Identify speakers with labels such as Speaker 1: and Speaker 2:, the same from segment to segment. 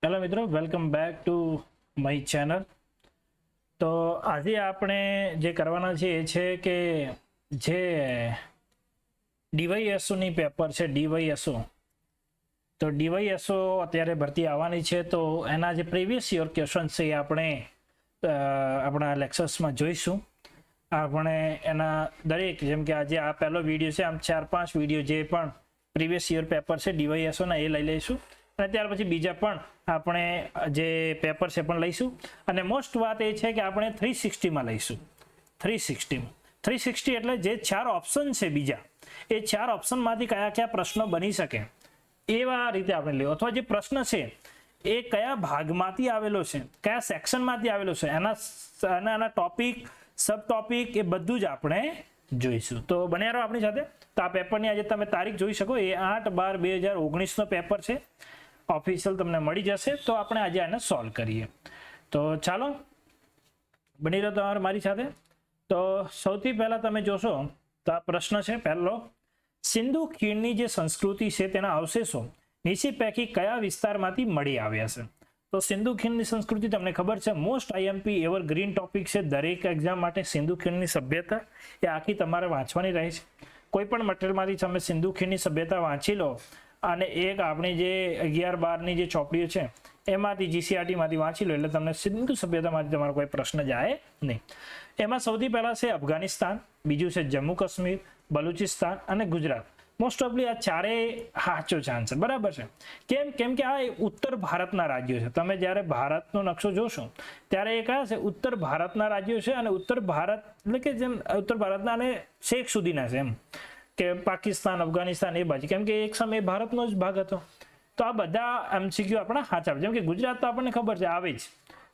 Speaker 1: Hello મિત્રો, welcome back to my channel. તો આજે આપણે જે કરવાના છે એ છે કે જે ડીવાયએસઓની પેપર છે ડીવાયએસઓ. તો ડીવાયએસઓ અત્યારે ભરતી આવવાની છે, તો એના જે પ્રીવિયસ યર ક્વેશ્ચન છે એ આપણે આપણા લેક્ચર્સમાં જોઈશું. આપણે એના દરેક, જેમ કે આજે આ પહેલો વિડીયો છે, આમ 4-5 વિડીયો જે પણ પ્રીવિયસ યર પેપર છે ડીવાયએસઓના એ લઈ લઈશું, અને ત્યાર પછી બીજા પણ આપણે જે પેપર છે પણ લઈશું. અને મોસ્ટ વાત એ છે કે આપણે 360માં લઈશું. 360 એટલે જે 4 ઓપ્શન છે બીજા, એ 4 ઓપ્શનમાંથી કયા કયા પ્રશ્નો બની શકે એવા રીતે આપણે લઈએ, અથવા જે પ્રશ્ન છે એ કયા ભાગમાંથી આવેલો છે, કયા સેક્શનમાંથી આવેલો છે, એના ટોપિક, સબ ટોપિક, એ બધું જ આપણે જોઈશું. તો બન્યા રહો આપણી સાથે. તો આ પેપરની આજે તમે તારીખ જોઈ શકો, એ 8/12/2019 નો પેપર છે. ઓફિશિયલ તમને મળી જશે. તો આપણે આજે આને સોલ્વ કરીએ. તો ચાલો બની રહ્યો તમારે મારી સાથે. તો સૌથી પહેલા તમે જોશો તો આ પ્રશ્ન છે પહેલો, સિંધુ ખીણની જે સંસ્કૃતિ છે તેના અવશેષો નીચે પૈકી કયા વિસ્તારમાંથી મળી આવ્યા છે? તો સિંધુ ખીણની સંસ્કૃતિ તમને ખબર છે, મોસ્ટ આઈએમપી એવરગ્રીન ટોપિક છે દરેક એક્ઝામ માટે. સિંધુ ખીણની સભ્યતા એ આખી તમારે વાંચવાની રહે છે. કોઈ પણ મટીરિયલમાંથી તમે સિંધુ ખીણની સભ્યતા વાંચી લો, અને એક આપણી જે 11-12ની જે ચોપડીઓ છે એમાંથી જીસીઆરટીમાંથી વાંચી લો, એટલે તમને સિંધુ સભ્યતામાંથી તમારો કોઈ પ્રશ્ન જાય નહીં. એમાં સૌથી પહેલા છે અફઘાનિસ્તાન, બીજું છે જમ્મુ કાશ્મીર, બલુચિસ્તાન અને ગુજરાત. મોસ્ટ ઓફલી આ ચારેય સાચો ચાન્સ છે, બરાબર છે. કેમ કે આ ઉત્તર ભારતના રાજ્યો છે. તમે જ્યારે ભારતનો નકશો જોશો ત્યારે એ કયા છે? ઉત્તર ભારતના રાજ્યો છે. અને ઉત્તર ભારત એટલે કે જેમ ઉત્તર ભારતના અને શેખ સુધીના છે, એમ કે પાકિસ્તાન, અફઘાનિસ્તાન એ બાજુ, કેમ કે એક સમયે ભારતનો જ ભાગ હતો. તો આ બધા એમસીક્યુ આપણા સાચા. જેમ કે ગુજરાત તો આપણને ખબર છે આવે જ,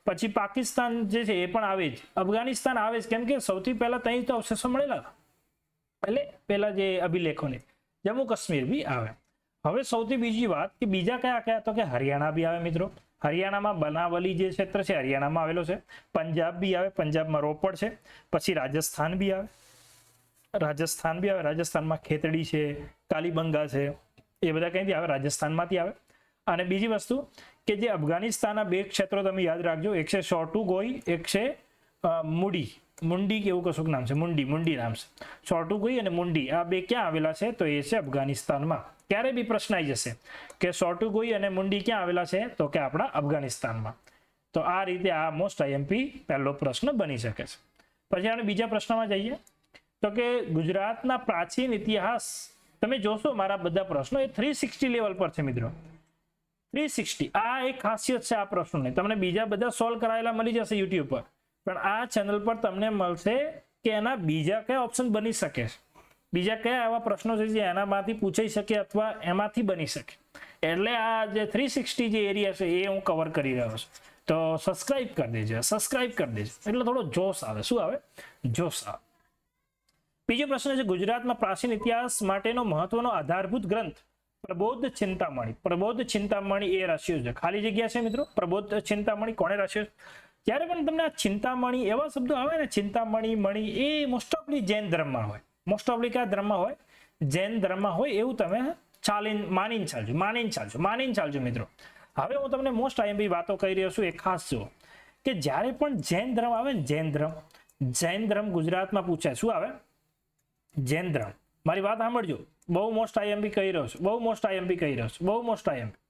Speaker 1: પછી પાકિસ્તાન જે છે એ પણ આવે જ, અફઘાનિસ્તાન આવે જ, કેમ કે સૌથી પહેલા ત્યાં તો અવશેષો મળેલા હતા, એટલે પેલા જે અભિલેખોને. જમ્મુ કાશ્મીર બી આવે. હવે સૌથી બીજી વાત કે બીજા કયા કયા, તો કે હરિયાણા બી આવે મિત્રો. હરિયાણામાં બનાવલી જે ક્ષેત્ર છે હરિયાણામાં આવેલો છે. પંજાબ બી આવે, પંજાબમાં રોપડ છે. પછી રાજસ્થાન બી આવે, રાજસ્થાનમાં ખેતડી છે, કાલીબંગા છે, એ બધા કઈથી આવે? રાજસ્થાનમાંથી આવે. અને બીજી વસ્તુ કે જે અફઘાનિસ્તાનના 2 ક્ષેત્રો તમે યાદ રાખજો, એક છે શોર્ટુગોઈ, એક છે મુંડી કે એવું કશું નામ છે, મુંડી નામ છે. શોર્ટુગોઈ અને મુંડી, આ 2 ક્યાં આવેલા છે? તો એ છે અફઘાનિસ્તાનમાં. ક્યારે બી પ્રશ્ન આવી જશે કે શોર્ટુગોઈ અને મુંડી ક્યાં આવેલા છે? તો કે આપણા અફઘાનિસ્તાનમાં. તો આ રીતે આ મોસ્ટ આઈએમપી પહેલો પ્રશ્ન બની શકે છે. પછી આપણે બીજા પ્રશ્નમાં જઈએ, તો કે ગુજરાતના પ્રાચીન ઇતિહાસ. તમે જોશો મારા બધા પ્રશ્નો એ 360 લેવલ પર છે મિત્રો. 360 આ એક ખાસિયત છે આ પ્રશ્નોની. તમને બીજા બધા સોલ્વ કરાયેલા મળી જશે યુટ્યુબ પર, પણ આ ચેનલ પર તમને મળશે કે એના બીજા કયા ઓપ્શન બની શકે છે, બીજા કયા એવા પ્રશ્નો છે જે એનામાંથી પૂછાઈ શકે અથવા એમાંથી બની શકે. એટલે આ જે 360 જે એરિયા છે એ હું કવર કરી રહ્યો છું. તો સબસ્ક્રાઇબ કરી દેજો, એટલે થોડો જોશ આવે. શું આવે? જોશ આવે. બીજો પ્રશ્ન છે, ગુજરાતમાં પ્રાચીન ઇતિહાસ માટેનો મહત્વનો આધારભૂત ગ્રંથ પ્રબોધ ચિંતામણી. પ્રબોધ ચિંતામણી એ રચ્યો છે, ખાલી જગ્યા છે મિત્રો. પ્રબોધ ચિંતામણી કોણે રચ્યો? જ્યારે પણ તમને આ ચિંતામણી એવા શબ્દો આવે ને, ચિંતામણી, મણી, એ મોસ્ટ ઓફલી જૈન ધર્મમાં હોય. મોસ્ટ ઓફલી કયા ધર્મમાં હોય? જૈન ધર્મમાં હોય. એવું તમે માનીને ચાલજો મિત્રો. હવે હું તમને મોસ્ટ આઈએમપી વાતો કહી રહ્યો છું, એ ખાસ જુઓ કે જ્યારે પણ જૈન ધર્મ આવે ને, જૈન ધર્મ ગુજરાતમાં પૂછાય. શું આવે? જૈન ધર્મ. મારી વાત સાંભળજો, બહુ મોસ્ટ આઈએમપી કહી રહ્યો છું, બહુ મોસ્ટ આઈએમપી.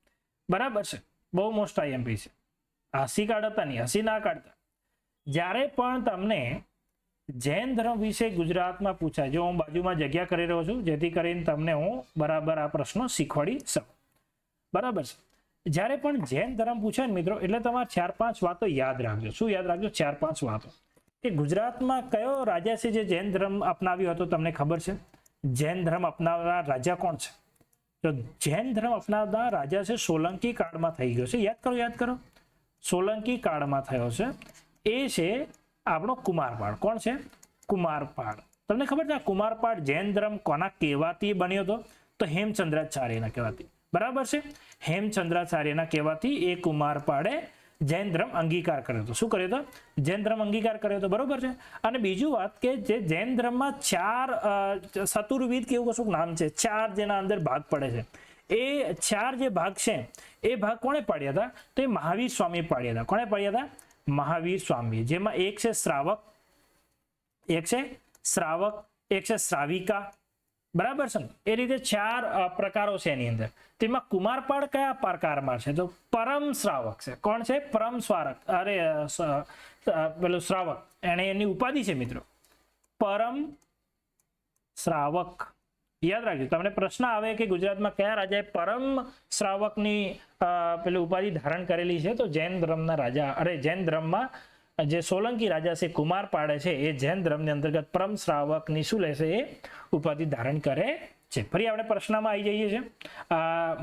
Speaker 1: બરાબર છે, બહુ મોસ્ટ આઈએમપી છે. હસી કાઢતા નહીં, હસી ના કાઢતા. જ્યારે પણ તમને જૈન ધર્મ વિશે ગુજરાતમાં પૂછાય, જો હું બાજુમાં જગ્યા કરી રહ્યો છું જેથી કરીને તમને હું બરાબર આ પ્રશ્નો શીખવાડી શકું. બરાબર છે. જ્યારે પણ જૈન ધર્મ પૂછાય ને મિત્રો, એટલે તમારે 4-5 વાતો યાદ રાખજો. શું યાદ રાખજો? 4-5 વાતો. કે ગુજરાતમાં કયો રાજા છે જે જૈન ધર્મ અપનાવ્યો હતો? તમને ખબર છે? જૈન ધર્મ અપનાવનાર રાજા કોણ છે? તો જૈન ધર્મ અપનાવનાર રાજા છે સોલંકી કાળમાં થઈ ગયો છે. યાદ કરો, સોલંકી કાળમાં થયો છે. એ છે આપણો કુમારપાળ. કોણ છે? કુમારપાળ. તમને ખબર છે આ કુમારપાળ જૈન ધર્મ કોના કહેવાથી બન્યો હતો? તો હેમચંદ્રાચાર્યના કહેવાથી. બરાબર છે. હેમચંદ્રાચાર્યના કહેવાથી એ કુમારપાળે જૈન ધર્મ અંગીકાર કર્યો હતો. શું કર્યો હતો? જૈન ધર્મ અંગીકાર કર્યો હતો. બરોબર છે. અને બીજું વાત કે જે જૈન ધર્મમાં 4 ચતુર્વિધ કે એવું કશું નામ છે, 4 જેના અંદર ભાગ પડે છે, એ 4 જે ભાગ છે એ ભાગ કોણે પાડ્યા હતા? તો એ મહાવીર સ્વામી પાડ્યા હતા. કોણે પાડ્યા હતા? મહાવીર સ્વામી. જેમાં એક છે શ્રાવક, એક છે શ્રાવક, એક છે શ્રાવિકા, બરાબર છે ને? એ રીતે 4 પ્રકારો છે એની અંદર. તેમાં કુમારપાળ કયા પ્રકારમાં છે? તો પરમ શ્રાવક છે. કોણ છે? પરમ શ્રાવક. પેલો શ્રાવક, એની ઉપાધિ છે મિત્રો, પરમ શ્રાવક. યાદ રાખજો, તમને પ્રશ્ન આવે કે ગુજરાતમાં કયા રાજાએ પરમ શ્રાવકની પેલી ઉપાધિ ધારણ કરેલી છે? તો જૈન ધર્મના રાજા, જૈન ધર્મમાં જે સોલંકી રાજા છે કુમારપાળ છે, એ જૈન ધર્મની અંતર્ગત પરમ શ્રાવકની શું લેશે? એ ઉપાધિ ધારણ કરે છે. ફરી આપણે પ્રશ્નમાં આવી જઈએ છીએ.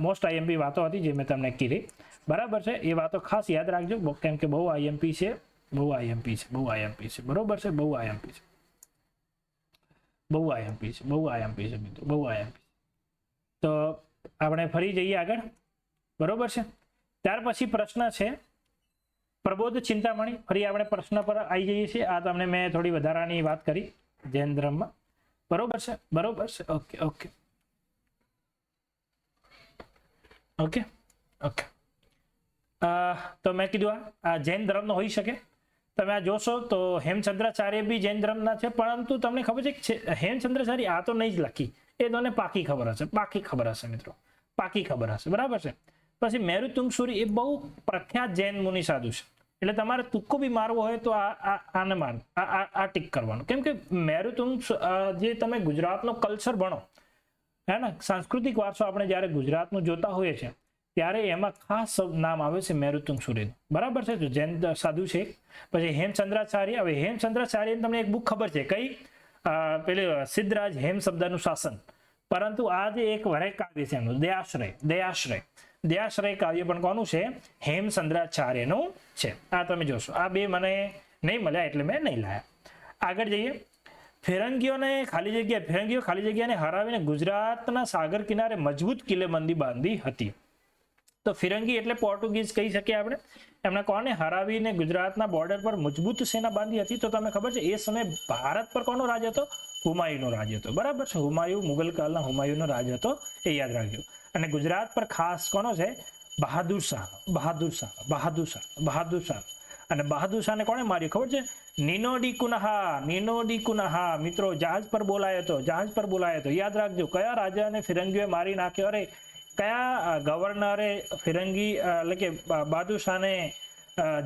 Speaker 1: મોસ્ટ આઈએમપી વાતો હતી જે મેં તમને કીધી, બરાબર છે? એ વાતો ખાસ યાદ રાખજો, કેમ કે બહુ આઈએમપી છે, બહુ આઈએમપી છે, બહુ આઈએમપી છે, બરોબર છે? બહુ આઈએમપી છે, બહુ આઈએમપી છે, બહુ આઈએમપી છે મિત્રો, બહુ આઈએમપી. તો આપણે ફરી જઈએ આગળ, બરોબર છે? ત્યાર પછી પ્રશ્ન છે પ્રબોધ ચિંતામણી. ફરી આપણે પ્રશ્ન પર આવી જઈએ છીએ. આ તમને મેં થોડી વધારાની વાત કરી જૈન ધર્મમાં, બરોબર છે? બરોબર છે. Okay okay okay okay. તો મેં કીધું આ જૈન ધર્મનો હોઈ શકે. તમે આ જોશો તો હેમચંદ્રાચાર્ય બી જૈન ધર્મના છે, પરંતુ તમને ખબર છે હેમચંદ્રાચાર્ય આ તો નહીં જ લખી, એ તમને પાકી ખબર હશે, પાકી ખબર હશે મિત્રો, પાકી ખબર હશે, બરાબર છે? પછી મેરુતુંગસુરી એ બહુ પ્રખ્યાત જૈન મુનિ સાધુ છે, એટલે તમારે તુક્કો બી મારવો હોય તો આને માર આ ટીક કરવાનું. કેમ કે મેરુતુંગ જે તમે ગુજરાતનો કલ્ચર ભણો, હે ને, સાંસ્કૃતિક વારસો આપણે જ્યારે ગુજરાતનું જોતા હોઈએ છીએ ત્યારે એમાં ખાસ નામ આવે છે મેરુતુંગસુરીનું, બરાબર છે? તો જૈન સાધુ છે. પછી હેમચંદ્રાચાર્ય. હવે હેમચંદ્રાચાર્ય તમને એક બુક ખબર છે કઈ? પેલી સિદ્ધરાજ હેમ શબ્દનું શાસન. પરંતુ આ જે એક વરે કાવ્ય છે એમનું દયાશ્રય, દયાશ્રય, દયાશ્રય કાવ્ય પણ કોનું છે? હેમચંદ્રાચાર્યનું છે. આ તમે જોશો. આ બે મને નહીં મળ્યા એટલે મેં નહીં લાયા. આગળ જઈએ. ફિરંગીઓને ખાલી જગ્યા, ફિરંગીઓ ખાલી જગ્યાને હરાવીને ગુજરાતના સાગર કિનારે મજબૂત કિલ્લેબંધી બાંધી હતી. તો ફિરંગી એટલે પોર્ટુગીઝ કહી શકીએ આપણે. એમણે કોને હરાવીને ગુજરાતના બોર્ડર પર મજબૂત સેના બાંધી હતી? તો તમને ખબર છે એ સમયે ભારત પર કોનો રાજ હતો? હુમાયુનો રાજ હતો, બરાબર છે? હુમાયુ, મુગલ કાળના હુમાયુનો રાજ હતો, એ યાદ રાખજો. અને ગુજરાત પર ખાસ કોનો છે? બહાદુર શાહ, બહાદુર શાહ, બહાદુર શાહ, બહાદુર શાહ. અને બહાદુર શાહને કોણે માર્યું ખબર છે? નિનોડી કુનહા, નિનોડી કુનહા. મિત્રો જહાજ પર બોલાયો હતો, જહાજ પર બોલાયો હતો, યાદ રાખજો. કયા રાજાને ફિરંગીઓએ મારી નાખ્યો? અરે કયા ગવર્નરે ફિરંગી એટલે કે બહાદુર શાહને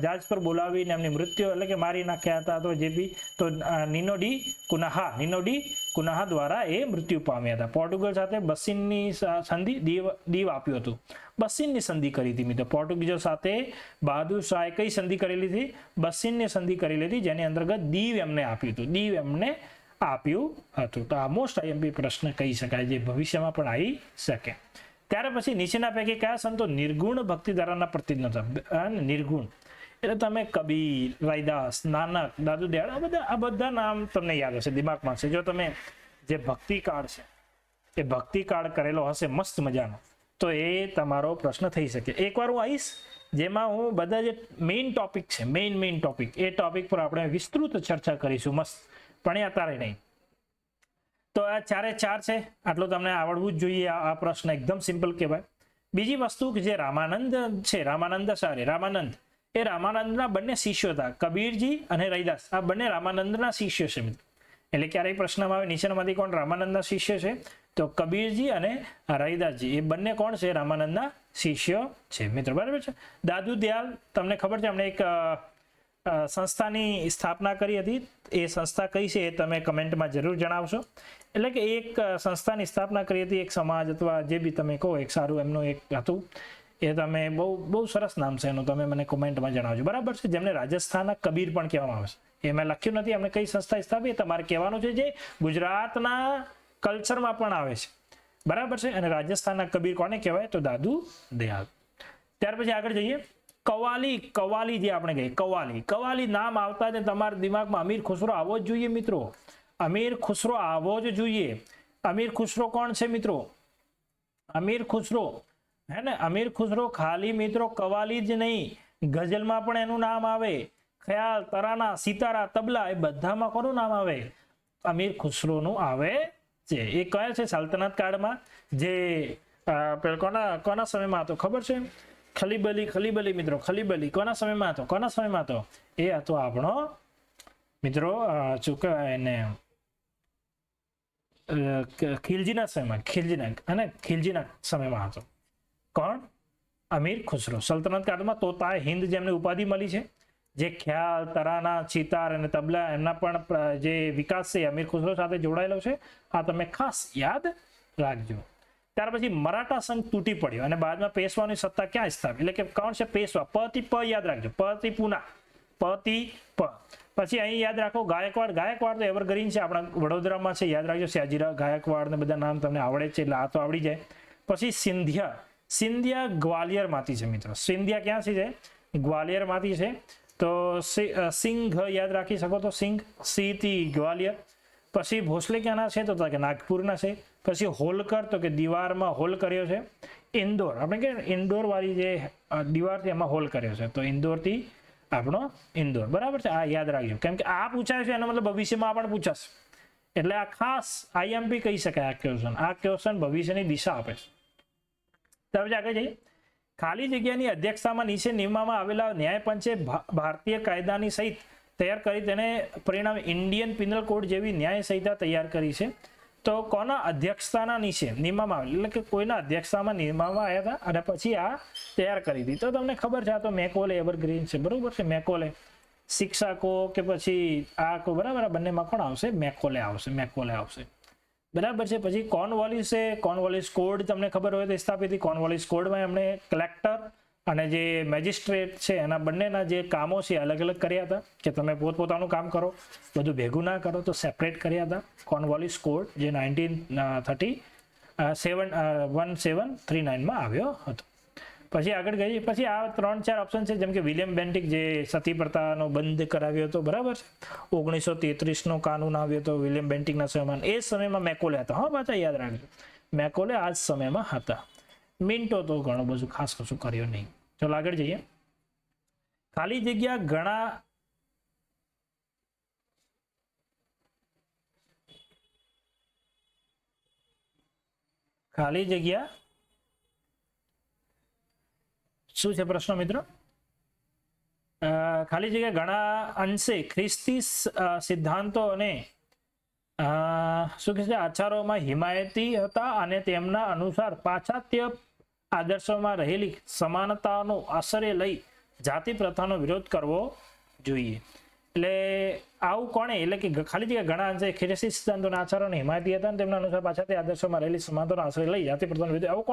Speaker 1: જહાજ પર બોલાવીને એમની મૃત્યુ એટલે કે મારી નાખ્યા હતા? તો જે બી તો નિનોડી કુનહા, નિનોડી કુનહા દ્વારા એ મૃત્યુ પામ્યા હતા. પોર્ટુગલ સાથે બસ્સીનની સંધિ, દીવ આપ્યું હતું, બસ્સીનની સંધિ કરી હતી મિત્રો. પોર્ટુગીઝો સાથે બહાદુર શાહે કઈ સંધિ કરેલી હતી? બસ્સીનની સંધિ કરેલી હતી, જેની અંતર્ગત દીવ એમને આપ્યું હતું, દીવ એમને આપ્યું હતું. તો આ મોસ્ટ આઈએમપી પ્રશ્ન કહી શકાય, જે ભવિષ્યમાં પણ આવી શકે. ત્યાર પછી નીચેના પૈકી કયા સંતો નિર્ગુણ ભક્તિ ધારાના પ્રતિનિધિત્વ? નિર્ગુણ એટલે તમે કબીર, રૈદાસ, નાનક, દાદુ દયાળ, આ બધા નામ તમને યાદ હશે, દિમાગમાં છે. જો તમે જે ભક્તિકાળ છે એ ભક્તિકાળ કરેલો હશે મસ્ત મજાનો, તો એ તમારો પ્રશ્ન થઈ શકે. એકવાર હું આવીશ જેમાં હું બધા જે મેઇન ટોપિક છે, મેઇન ટોપિક, એ ટોપિક પર આપણે વિસ્તૃત ચર્ચા કરીશું મસ્ત, પણ એ અત્યારે નહીં. તો આ 4 છે, આટલું તમને આવડવું જ જોઈએ. આ પ્રશ્ન એકદમ સિમ્પલ કહેવાય. બીજી વસ્તુ કે જે રામાનંદ છે, રામાનંદ એ રામાનંદના બંને શિષ્યો હતા, કબીરજી અને રૈદાસ. આ બંને રામાનંદના શિષ્યો છે મિત્રો. એટલે ક્યારેય પ્રશ્નમાં આવે નીચેનામાંથી કોણ રામાનંદના શિષ્ય છે? તો કબીરજી અને રૈદાસજી એ બંને કોણ છે? રામાનંદના શિષ્યો છે મિત્રો, બરાબર છે? દાદુ દયાલ તમને ખબર છે, એમણે એક સંસ્થાની સ્થાપના કરી હતી. એ સંસ્થા કઈ છે એ તમે કમેન્ટમાં જરૂર જણાવશો. એટલે કે એક સંસ્થાની સ્થાપના કરી હતી, એક સમાજ અથવા જે બી તમે કહો, એક સારું એમનું એક હતું. એ તમે બહુ સરસ નામ છે એનું, તમે મને કોમેન્ટમાં જણાવજો, બરાબર છે? જેમને રાજસ્થાનના કબીર પણ કહેવામાં આવે છે. એ મેં લખ્યું નથી એમને કઈ સંસ્થા સ્થાપી, તમારે કહેવાનું છે જે ગુજરાતના કલ્ચરમાં પણ આવે છે, બરાબર છે? અને રાજસ્થાનના કબીર કોને કહેવાય? તો દાદુ દયાલ. ત્યાર પછી આગળ જઈએ. કવાલી જે આપણે કહીએ, કવાલી નામ આવતા જ તમારા દિમાગમાં અમીર ખુસરો આવવો જ જોઈએ મિત્રો. અમીર ખુસરો આવવો જ જોઈએ. અમીર ખુસરો કોણ છે મિત્રો? અમીર ખુસરો, હે ને? અમીર ખુસરો ખાલી મિત્રો કવાલી જ નહીં, ગઝલમાં પણ એનું નામ આવે. ખ્યાલ, તરાના, સિતારા, તબલા, એ બધામાં કોનું નામ આવે? અમીર ખુસરોનું આવે છે. એ કયા છે? સલ્તનત કાળમાં જે પેલો કોના સમયમાં હતો ખબર છે? ખલીબલી મિત્રો, ખલીબલી કોના સમયમાં હતો? એ હતો આપણો મિત્રો શું કહેવાય એને, ખિલજીના સમયમાં હતો. કોણ? અમીર ખુસરો. સલ્તનત કાળમાં તોતા હિન્દ જેમને ઉપાધિ મળી છે, જે ખ્યાલ, તરાના, ચિતાર અને તબલા એમના પણ જે વિકાસ છે અમીર ખુસરો સાથે જોડાયેલો છે. આ તમે ખાસ યાદ રાખજો. ત્યાર પછી મરાઠા સંઘ તૂટી પડ્યો અને બાદમાં પેશવાની સત્તા ક્યાં સ્થાપી? એટલે કે કોણ છે પેશવા? પ યાદ રાખજો. પ પૂના, પ. પછી અહીં યાદ રાખો ગાયકવાડ તો એવરગ્રીન છે, આપણા વડોદરામાં છે, યાદ રાખજો. સયાજીરાવ ગાયકવાડ ને બધા નામ તમને આવડે છે, એટલે આ તો આવડી જાય. પછી સિંધિયા ગ્વાલિયરમાંથી છે મિત્રો. સિંધિયા ક્યાંથી છે? ગ્વાલિયરમાંથી છે. તો સિંઘ યાદ રાખી શકો તો સિંઘ, થી ગ્વાલિયર. પછી ભોસલે ક્યાંના છે? તો કે નાગપુરના છે. પછી હોલકર તો કે દીવારમાં હોલ કર્યો છે. ઇન્દોર, આપણે કે ઇન્દોર વાળી જે દીવાર છે એમાં હોલ કર્યો છે, તો ઇન્દોરથી આપણો ઇન્દોર, બરાબર છે. આ યાદ રાખજો, કેમ કે આ પૂછાય છે એનો મતલબ ભવિષ્યમાં પણ પૂછાશે, એટલે આ ખાસ આઈએમપી કહી શકાય. આ ક્વેશ્ચન ભવિષ્યની દિશા આપે છે. ત્યાર પછી આગળ જઈએ. ખાલી જગ્યાની અધ્યક્ષતામાં નીચે નિમવામાં આવેલા ન્યાયપંચે ભારતીય કાયદાની સહિત તૈયાર કરી, તેને પરિણામે ઇન્ડિયન પિનલ કોડ જેવી ન્યાય સંહિતા તૈયાર કરી છે. તો કોના અધ્યક્ષતાના નીચે નિમવામાં આવેલ, એટલે કે કોઈના અધ્યક્ષતામાં નિમવામાં આવ્યા હતા અને પછી આ તૈયાર કરી હતી? તો તમને ખબર છે, આ તો મેકોલે એવરગ્રીન છે, બરોબર છે. મેકોલે શિક્ષકો કે પછી આ કો, બરાબર, બંનેમાં કોણ આવશે? મેકોલે આવશે, બરાબર છે. પછી કોર્નવોલિસ કોડ તમને ખબર હોય તો સ્થાપિત. કોર્નવોલિસ કોડમાં એમણે કલેક્ટર અને જે મેજિસ્ટ્રેટ છે એના બંનેના જે કામો છે અલગ અલગ કર્યા હતા, કે તમે પોતપોતાનું કામ કરો, બધું ભેગું ના કરો, તો સેપરેટ કર્યા હતા. કોર્નવોલિસ કોડ જે 1739માં આવ્યો હતો. પછી આગળ ગઈ. પછી આ 3-4 ઓપ્શન છે, જેમ કે વિલિયમ બેન્ટિક જે સતી પ્રથાનો બંધ કરાવ્યો હતો, બરાબર છે. 1933નો કાનૂન આવ્યો હતો વિલિયમ બેન્ટિકના સમયમાં. એ સમયમાં મેકોલે હતા. હા, પાછા યાદ રાખજો, મેકોલે આ જ સમયમાં હતા. મિન્ટો તો ઘણું બધું ખાસ કશું કર્યો નહીં. ચલો આગળ જઈએ. ખાલી જગ્યા ઘણા શું છે પ્રશ્ન મિત્રો? ખાલી જગ્યા ઘણા અંશે ખ્રિસ્તી સિદ્ધાંતો અને શું કહે છે આચારોમાં હિમાયતી હતા અને તેમના અનુસાર પાશ્ચાત્ય આદર્શોમાં રહેલી સમાનતાનો આશ્રય લઈ જાતિ પ્રથાનો વિરોધ કરવો જોઈએ. એટલે આવું કોણે, એટલે કે ખાલી જગ્યા ઘણા અંશે ખ્રિસ્તી સિદ્ધાંતોના આચારોને હિમાયતી હતા અને તેમના અનુસાર પાશ્ચાત્ય આદર્શોમાં રહેલી સમાનતાનો આશ્રય લઈ જાતિ પ્રથાનો વિરોધ, આવું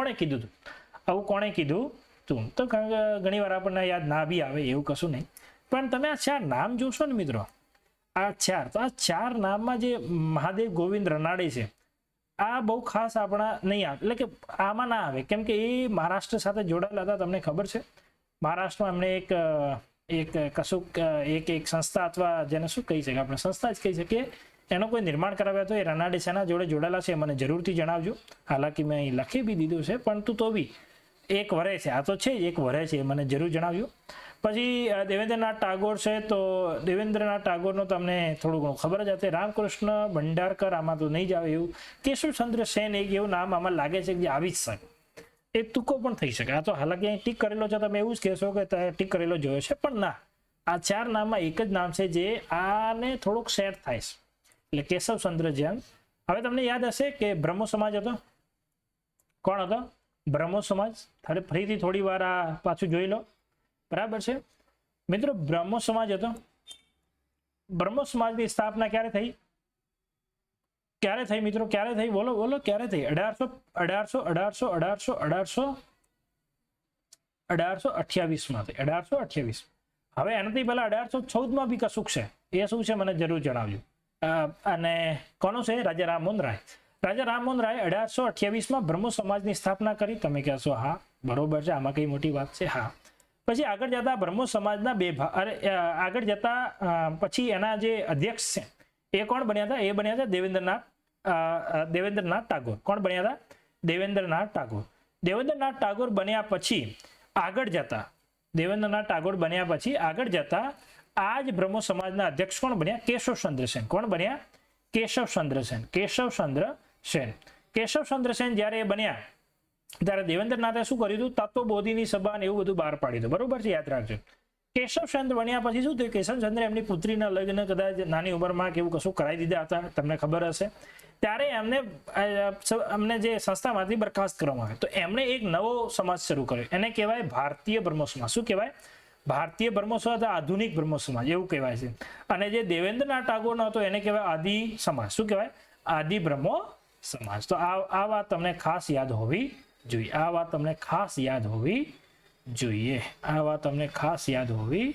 Speaker 1: કોણે કીધું તું? તો ઘણી વાર આપણને યાદ ના બી આવે, એવું કશું નહીં. પણ તમે આ 4 નામ જોશો ને મિત્રો, આ 4 નામમાં જે મહાદેવ ગોવિંદ રનાડે છે, આ બહુ ખાસ આપણા નહીં આવે, એટલે કે આમાં ના આવે, કેમ કે એ મહારાષ્ટ્ર સાથે જોડાયેલા હતા. તમને ખબર છે, મહારાષ્ટ્રમાં એમણે એક સંસ્થા, અથવા જેને શું કહી શકે, આપણે સંસ્થા જ કહી શકીએ, એનો કોઈ નિર્માણ કરાવ્યા હતો. એ રનાડે શેના જોડે જોડાયેલા છે મને જરૂરથી જણાવજો. હાલાકી મેં અહીં લખી બી દીધું છે, પરંતુ તો બી એક વરે છે, આ તો છે એક વરે છે, એ મને જરૂર જણાવજો. પછી દેવેન્દ્રનાથ ટાગોર છે, તો દેવેન્દ્રનાથ ટાગોરનો તમને થોડું ઘણું ખબર જ હશે. રામકૃષ્ણ ભંડારકર, આમાં તો નહીં જ આવે એવું. કેશવચંદ્ર સેન, એક એવું નામ આમાં લાગે છે કે આવી જ શકે, એ તુક્કો પણ થઈ શકે. આ તો હાલાકી અહીં ટીક કરેલો છે, તમે એવું જ કહેશો કે ટીક કરેલો જોયો છે, પણ ના, આ 4 નામમાં એક જ નામ છે જે આને થોડુંક સેટ થાય છે, એટલે કેશવચંદ્ર સેન. હવે તમને યાદ હશે કે બ્રહ્મો સમાજ હતો. કોણ હતો? બ્રહ્મો સમાજ. ફરીથી થોડી વાર આ પાછું જોઈ લો, બરાબર છે મિત્રો. બ્રહ્મો સમાજ હતો. બ્રહ્મો સમાજની સ્થાપના ક્યારે થઈ મિત્રો? ક્યારે થઈ? બોલો ક્યારે થઈ? 1828માં થઈ. 1828. હવે એનાથી પહેલા 1814માં બી કશુંક છે, એ શું છે મને જરૂર જણાવજો. અને કોનો છે? રાજા રામમોહન રાય. 1828માં બ્રહ્મો સમાજની સ્થાપના કરી. તમે કહેશો હા બરોબર છે, આમાં કઈ મોટી વાત છે? હા. પછી આગળ જતા બ્રહ્મો સમાજના 2 ભાગ, આગળ જતા પછી એના જે અધ્યક્ષ છે એ કોણ બન્યા હતા? એ બન્યા હતા દેવેન્દ્રનાથ ટાગોર. કોણ બન્યા હતા? દેવેન્દ્રનાથ ટાગોર. દેવેન્દ્રનાથ ટાગોર બન્યા પછી આગળ જતા આ જ બ્રહ્મો સમાજના અધ્યક્ષ કોણ બન્યા? કેશવચંદ્ર સેન. કોણ બન્યા? કેશવચંદ્ર સેન. જ્યારે એ બન્યા ત્યારે દેવેન્દ્રનાથે શું કર્યું હતું? તત્વબોધિની સભા ને એવું બધું બહાર પાડ્યું હતું. બરોબર છે, યાદ રાખજો. કેશવચંદ્ર બન્યા પછી શું થયું? કેશવચંદ્ર એમની પુત્રીના લગ્ન કદાચ નાની ઉંમરમાં કેવું કશું કરાવી દીધા હતા, તમને ખબર હશે. ત્યારે અમને જે સંસ્થામાંથી બરખાસ્ત કરવામાં આવે, તો એમણે એક નવો સમાજ શરૂ કર્યો. એને કહેવાય ભારતીય બ્રહ્મો સમાજ. શું કહેવાય? ભારતીય બ્રહ્મો સમાજ, આધુનિક બ્રહ્મો સમાજ એવું કહેવાય છે. અને જે દેવેન્દ્રનાથ ટાગોરનો હતો એને કહેવાય આદિ સમાજ. શું કહેવાય? આદિ બ્રહ્મો સમાજ. તો આ વાત તમને ખાસ યાદ હોવી જોઈએ. આ વાત તમને ખાસ યાદ હોવી જોઈએ. આ વાત તમને ખાસ યાદ હોવી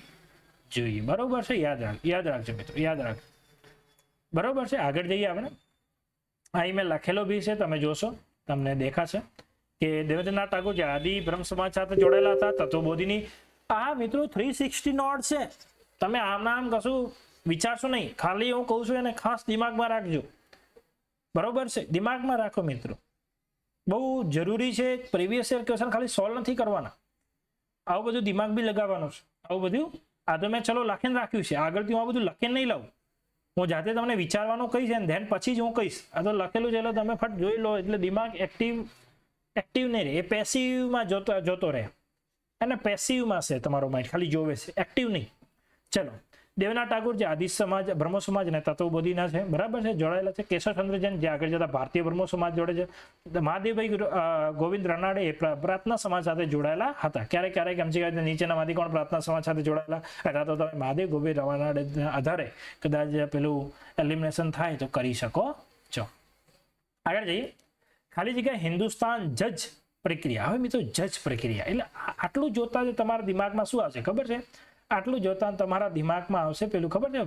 Speaker 1: જોઈએ. બરોબર છે? યાદ રાખજો મિત્રો, યાદ રાખજો. બરોબર છે, આગળ જઈએ આપણે. અહીં મેં લખેલો બી છે, તમે જોશો, તમને દેખાશે કે દેવેન્દ્રનાથ ટાગોર જે આદિ બ્રહ્મ સમાજ સાથે જોડાયેલા હતા, તત્વબોધિની. આ મિત્રો 360 નોટ છે. તમે આમ કશું વિચારશો નહીં, ખાલી હું કહું છું એને ખાસ દિમાગમાં રાખજો. બરોબર છે, દિમાગમાં રાખો મિત્રો, બહુ જરૂરી છે. પ્રીવિયસ યર ક્વેશ્ચન ખાલી સોલ્વ નથી કરવાના, આવું બધું દિમાગ બી લગાવવાનું છે. આવું બધું આ તો મેં ચલો લખીને રાખ્યું છે, આગળથી હું આ બધું લખીને નહીં લાવું. હું જાતે તમને વિચારવાનું કહીશ અને ધ્યાન પછી જ હું કહીશ. આ તો લખેલું છે એટલે તમે ફટ જોઈ લો, એટલે દિમાગ એક્ટિવ નહીં રહે, એ પેસિવમાં જોતો રહે. અને પેસિવમાં છે તમારો માઇન્ડ, ખાલી જોવે છે, એક્ટિવ નહીં. ચલો, દેવેન્દ્રનાથ ટાગોર જે આદિ સમાજ, બ્રહ્મો સમાજ અને તત્વબોધિના છે, બરાબર છે, જોડાયેલા છે. કેશવચંદ્ર જૈન જે આગળ જતા ભારતીય બ્રહ્મો સમાજ જોડે છે. મહાદેવભાઈ ગોવિંદ રનાડે એ પ્રાર્થના સમાજ સાથે જોડાયેલા હતા. ક્યારેક ક્યારેક એમ છે નીચેનામાંથી કોણ પ્રાર્થના સમાજ સાથે જોડાયેલા હતા, તો તમે મહાદેવ ગોવિંદ રનાડે આધારે કદાચ પેલું એલિમિનેશન થાય તો કરી શકો છો. આગળ જઈએ. ખાલી જગ્યા હિન્દુસ્તાન જજ પ્રક્રિયા. હવે મિત્રો જજ પ્રક્રિયા એટલે આટલું જોતા જ તમારા દિમાગમાં શું આવશે ખબર છે? આટલું જોતા તમારા દિમાગમાં આવશે પેલું, ખબર છે?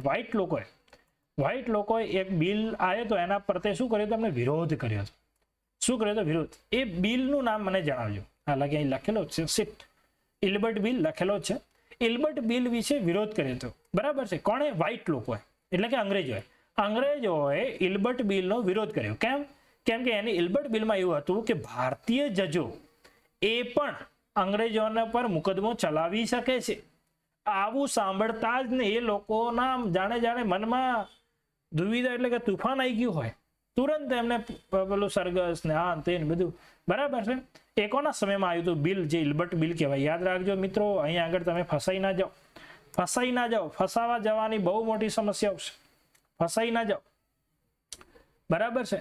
Speaker 1: વ્હાઇટ લોકોએ એક બિલ આવ્યો તો એના પ્રત્યે શું કર્યું? તમને વિરોધ કર્યો હતો. શું કર્યો હતો? વિરોધ. એ બિલનું નામ મને જણાવજો. હાલાકી અહીં લખેલો છે, સિટ ઇલ્બર્ટ બિલ લખેલો છે. ઇલ્બર્ટ બિલ વિશે વિરોધ કર્યો હતો, બરાબર છે. કોણે? વ્હાઇટ લોકોએ, એટલે કે અંગ્રેજોએ ઇલ્બર્ટ બિલનો વિરોધ કર્યો. કેમ કે એની ઇલ્બર્ટ બિલમાં એવું હતું કે ભારતીય જજો એ પણ અંગ્રેજોના પર મુકદમો ચલાવી શકે છે. આવું સાંભળતા જ ને એ લોકોના જાણે મનમાં દુવિધા એટલે કે તુફાન આવી ગયું હોય, તુરંત એમને પેલું સરઘસ ને આ તે બધું, બરાબર છે. એ કોના સમયમાં આવ્યું હતું બિલ, જે ઇલ્બર્ટ બિલ કહેવાય. યાદ રાખજો મિત્રો, અહીંયા આગળ તમે ફસાઈ ના જાઓ. ફસાવા જવાની બહુ મોટી સમસ્યા આવશે, ફસાઈ ના જાઓ, બરાબર છે.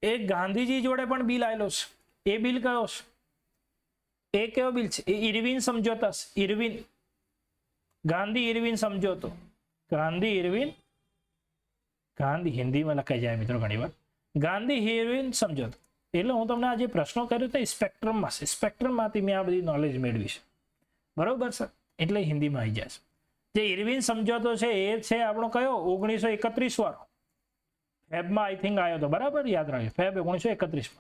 Speaker 1: એ ગાંધીજી જોડે પણ બિલ આવેલો છે. એ બિલ કયો છે? એ કયો બિલ છે? એ ઇરવિન સમજોતા છે. ગાંધી ઇરવિન સમજોતો. ગાંધી હિન્દીમાં લખાઈ જાય મિત્રો ઘણી વાર. ગાંધી ઇરવિન સમજોતો. એટલે હું તમને આ જે પ્રશ્નો કર્યો તો સ્પેક્ટ્રમમાં છે, સ્પેક્ટ્રમમાંથી મેં આ બધી નોલેજ મેળવી છે, બરોબર છે. એટલે હિન્દીમાં આવી જાય છે. જે ઇરવિન સમજોતો છે એ છે આપણો કયો? 1931 વાળો, ફેબમાં આઈ થિંક આવ્યો હતો, બરાબર, યાદ રાખજો, ફેબ 1931.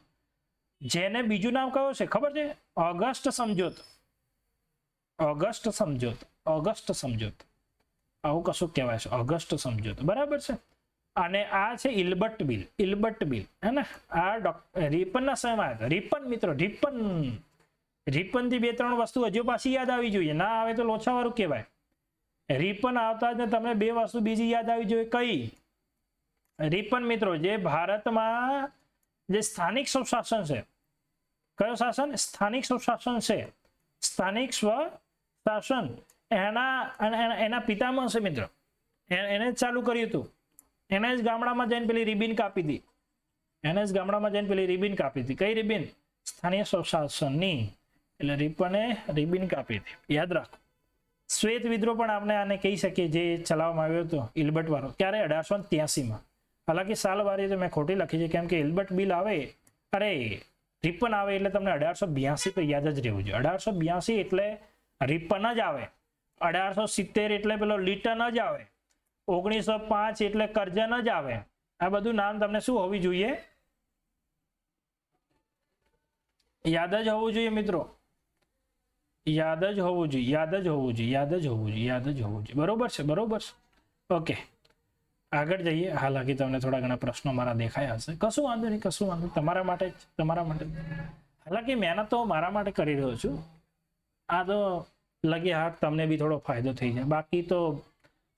Speaker 1: જેને બીજું નામ કયો છે ખબર છે? ઓગસ્ટ સમજોતો. આવું કશું કહેવાય છે, ઓગસ્ટ સમજોતો, બરાબર છે. અને આ છે ઇલ્બર્ટ બિલ, હે ને? આ રિપનના સમયમાં આવ્યો. રિપન મિત્રો, રિપન થી 2-3 વસ્તુ હજુ પાછી યાદ આવી જોઈએ, ના આવે તો લોછાવાળું કહેવાય. રિપન આવતા જ તમને 2 વસ્તુ બીજી યાદ આવી જોઈએ. કઈ? રિપન મિત્રો જે ભારતમાં જે સ્થાનિક સ્વશાસન છે, કયો શાસન? સ્થાનિક સ્વશાસન છે. સ્થાનિક સ્વશાસન એના પિતામાં છે મિત્રો, એને જ ચાલુ કર્યું હતું. એને જ ગામડામાં જઈને પેલી રિબિન કાપી હતી. કઈ રિબિન? સ્થાનિક સ્વશાસનની. એટલે રિપને રિબિન કાપી હતી, યાદ રાખો. શ્વેત વિદ્રોહ પણ આપણે આને કહી શકીએ, જે ચલાવવામાં આવ્યો હતો ઇલ્બર્ટ વાળો. ક્યારે? 1883માં. હાલાકી સાલ વાળી તો મેં ખોટી લખી છે, કેમ કે ઇલ્બર્ટ બિલ આવે, રિપન આવે એટલે તમને 1882 તો યાદ જ રહેવું જોઈએ. 1882 એટલે રિપન જ આવે. 1870 એટલે પેલો લિટન જ આવે. 1905 એટલે કરજન જ આવે. આ બધું નામ તમને શું હોવી જોઈએ? યાદ જ હોવું જોઈએ મિત્રો, યાદ જ હોવું જોઈએ. બરોબર છે. ઓકે, આગળ જઈએ. હાલાકી તમને થોડા ઘણા પ્રશ્નો મારા દેખાયા હશે, કશું વાંધો નહીં. તમારા માટે. હાલાકી મહેનત તો મારા માટે કરી રહ્યો છું. આ તો લગે હાથ તમને બી થોડો ફાયદો થઈ જાય. બાકી તો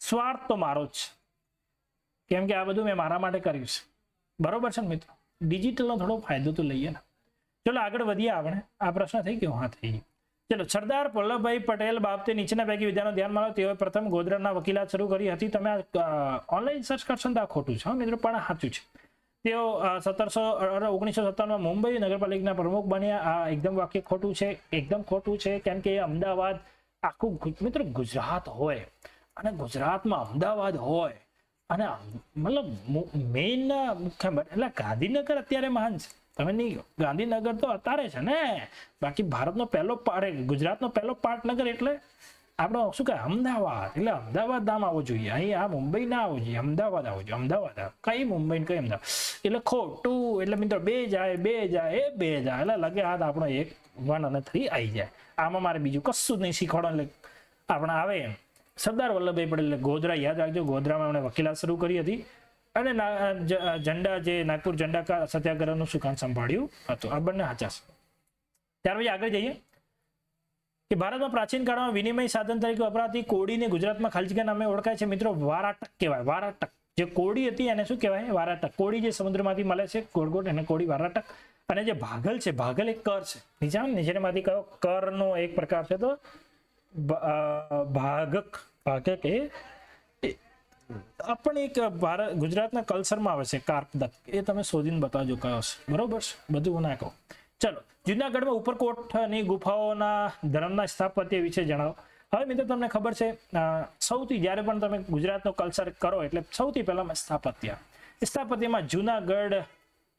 Speaker 1: સ્વાર્થ તો મારો જ છે, કેમ કે આ બધું મેં મારા માટે કર્યું છે, બરોબર છે ને મિત્રો? ડિજિટલનો થોડો ફાયદો તો લઈએ ને. ચલો આગળ વધીએ આપણે. આ પ્રશ્ન થઈ ગયો? હા, થઈ ગયો. ચલો, સરદાર વલ્લભભાઈ પટેલ બાબતે નીચેના પૈકી વિધાનો ધ્યાનમાં લો. તેઓએ પ્રથમ ગોધરાના વકીલાત શરૂ કરી હતી. તમે ઓનલાઈન સર્ચ કરશો તો આ ખોટું છે મિત્રો, પણ સાચું છે. તેઓ 1957માં મુંબઈ નગરપાલિકાના પ્રમુખ બન્યા. આ એકદમ વાક્ય ખોટું છે, એકદમ ખોટું છે. કેમ કે અમદાવાદ આખું મિત્રો ગુજરાત હોય અને ગુજરાતમાં અમદાવાદ હોય અને મતલબ મેઇન મુખ્ય એટલે ગાંધીનગર અત્યારે મહાન છે. તમે નહીં, ગાંધીનગર તો અત્યારે છે ને, બાકી ભારતનો પહેલો ગુજરાતનો પહેલો પાટનગર એટલે આપણો શું કહે અમદાવાદ. એટલે અમદાવાદ નામ આવવું જોઈએ. અહીં આ મુંબઈ ના આવવું જોઈએ, અમદાવાદ આવવું જોઈએ. અમદાવાદ કઈ મુંબઈ કઈ અમદાવાદ એટલે ખોટું. એટલે મિત્રો બે જાય એટલે લગે હાથ આપણો 1 1 અને 3 આવી જાય. આમાં મારે બીજું કશું જ નહીં શીખવાડો. એટલે આપણે આવે સરદાર વલ્લભભાઈ પટેલ ગોધરા યાદ રાખજો. ગોધરામાં એમણે વકીલાત શરૂ કરી હતી અને ઝંડા જે નાગપુર ઝંડા સત્યાગ્રહનું સુકાન સંભાળ્યું હતું. આ બંને સાચા છે. ત્યાર પછી આગળ જઈએ કે ભારતમાં પ્રાચીન કાળમાં વિનિમય સાધન તરીકે વપરાતી કોડીને ગુજરાતમાં ખાલી જગ્યા નામે ઓળખાય છે મિત્રો. વારાટક કહેવાય. વારાટક જે કોડી હતી એને શું કહેવાય? વારાટક. કોડી જે સમુદ્રમાંથી મળે છે ગોળ ગોળ, એને કોડી વારાટક. અને જે ભાગલ છે, ભાગલ એક કર છે. નીચેનામાંથી કયો કરનો એક પ્રકાર છે? તો ભાગક. ભાગક એ પણ એક ગુજરાતના કલ્ચરમાં આવે છે. કાર્પદક એ તમે શોધીને બતાવજો કયો છે. બરોબર છે, બધું ના કહો. ચલો, જુનાગઢમાં ઉપરકોટની ગુફાઓના ધર્મના સ્થાપત્ય વિશે જણાવો. હવે મિત્રો તમને ખબર છે સૌથી જ્યારે પણ તમે ગુજરાતનો કલ્ચર કરો એટલે સૌથી પહેલા સ્થાપત્યમાં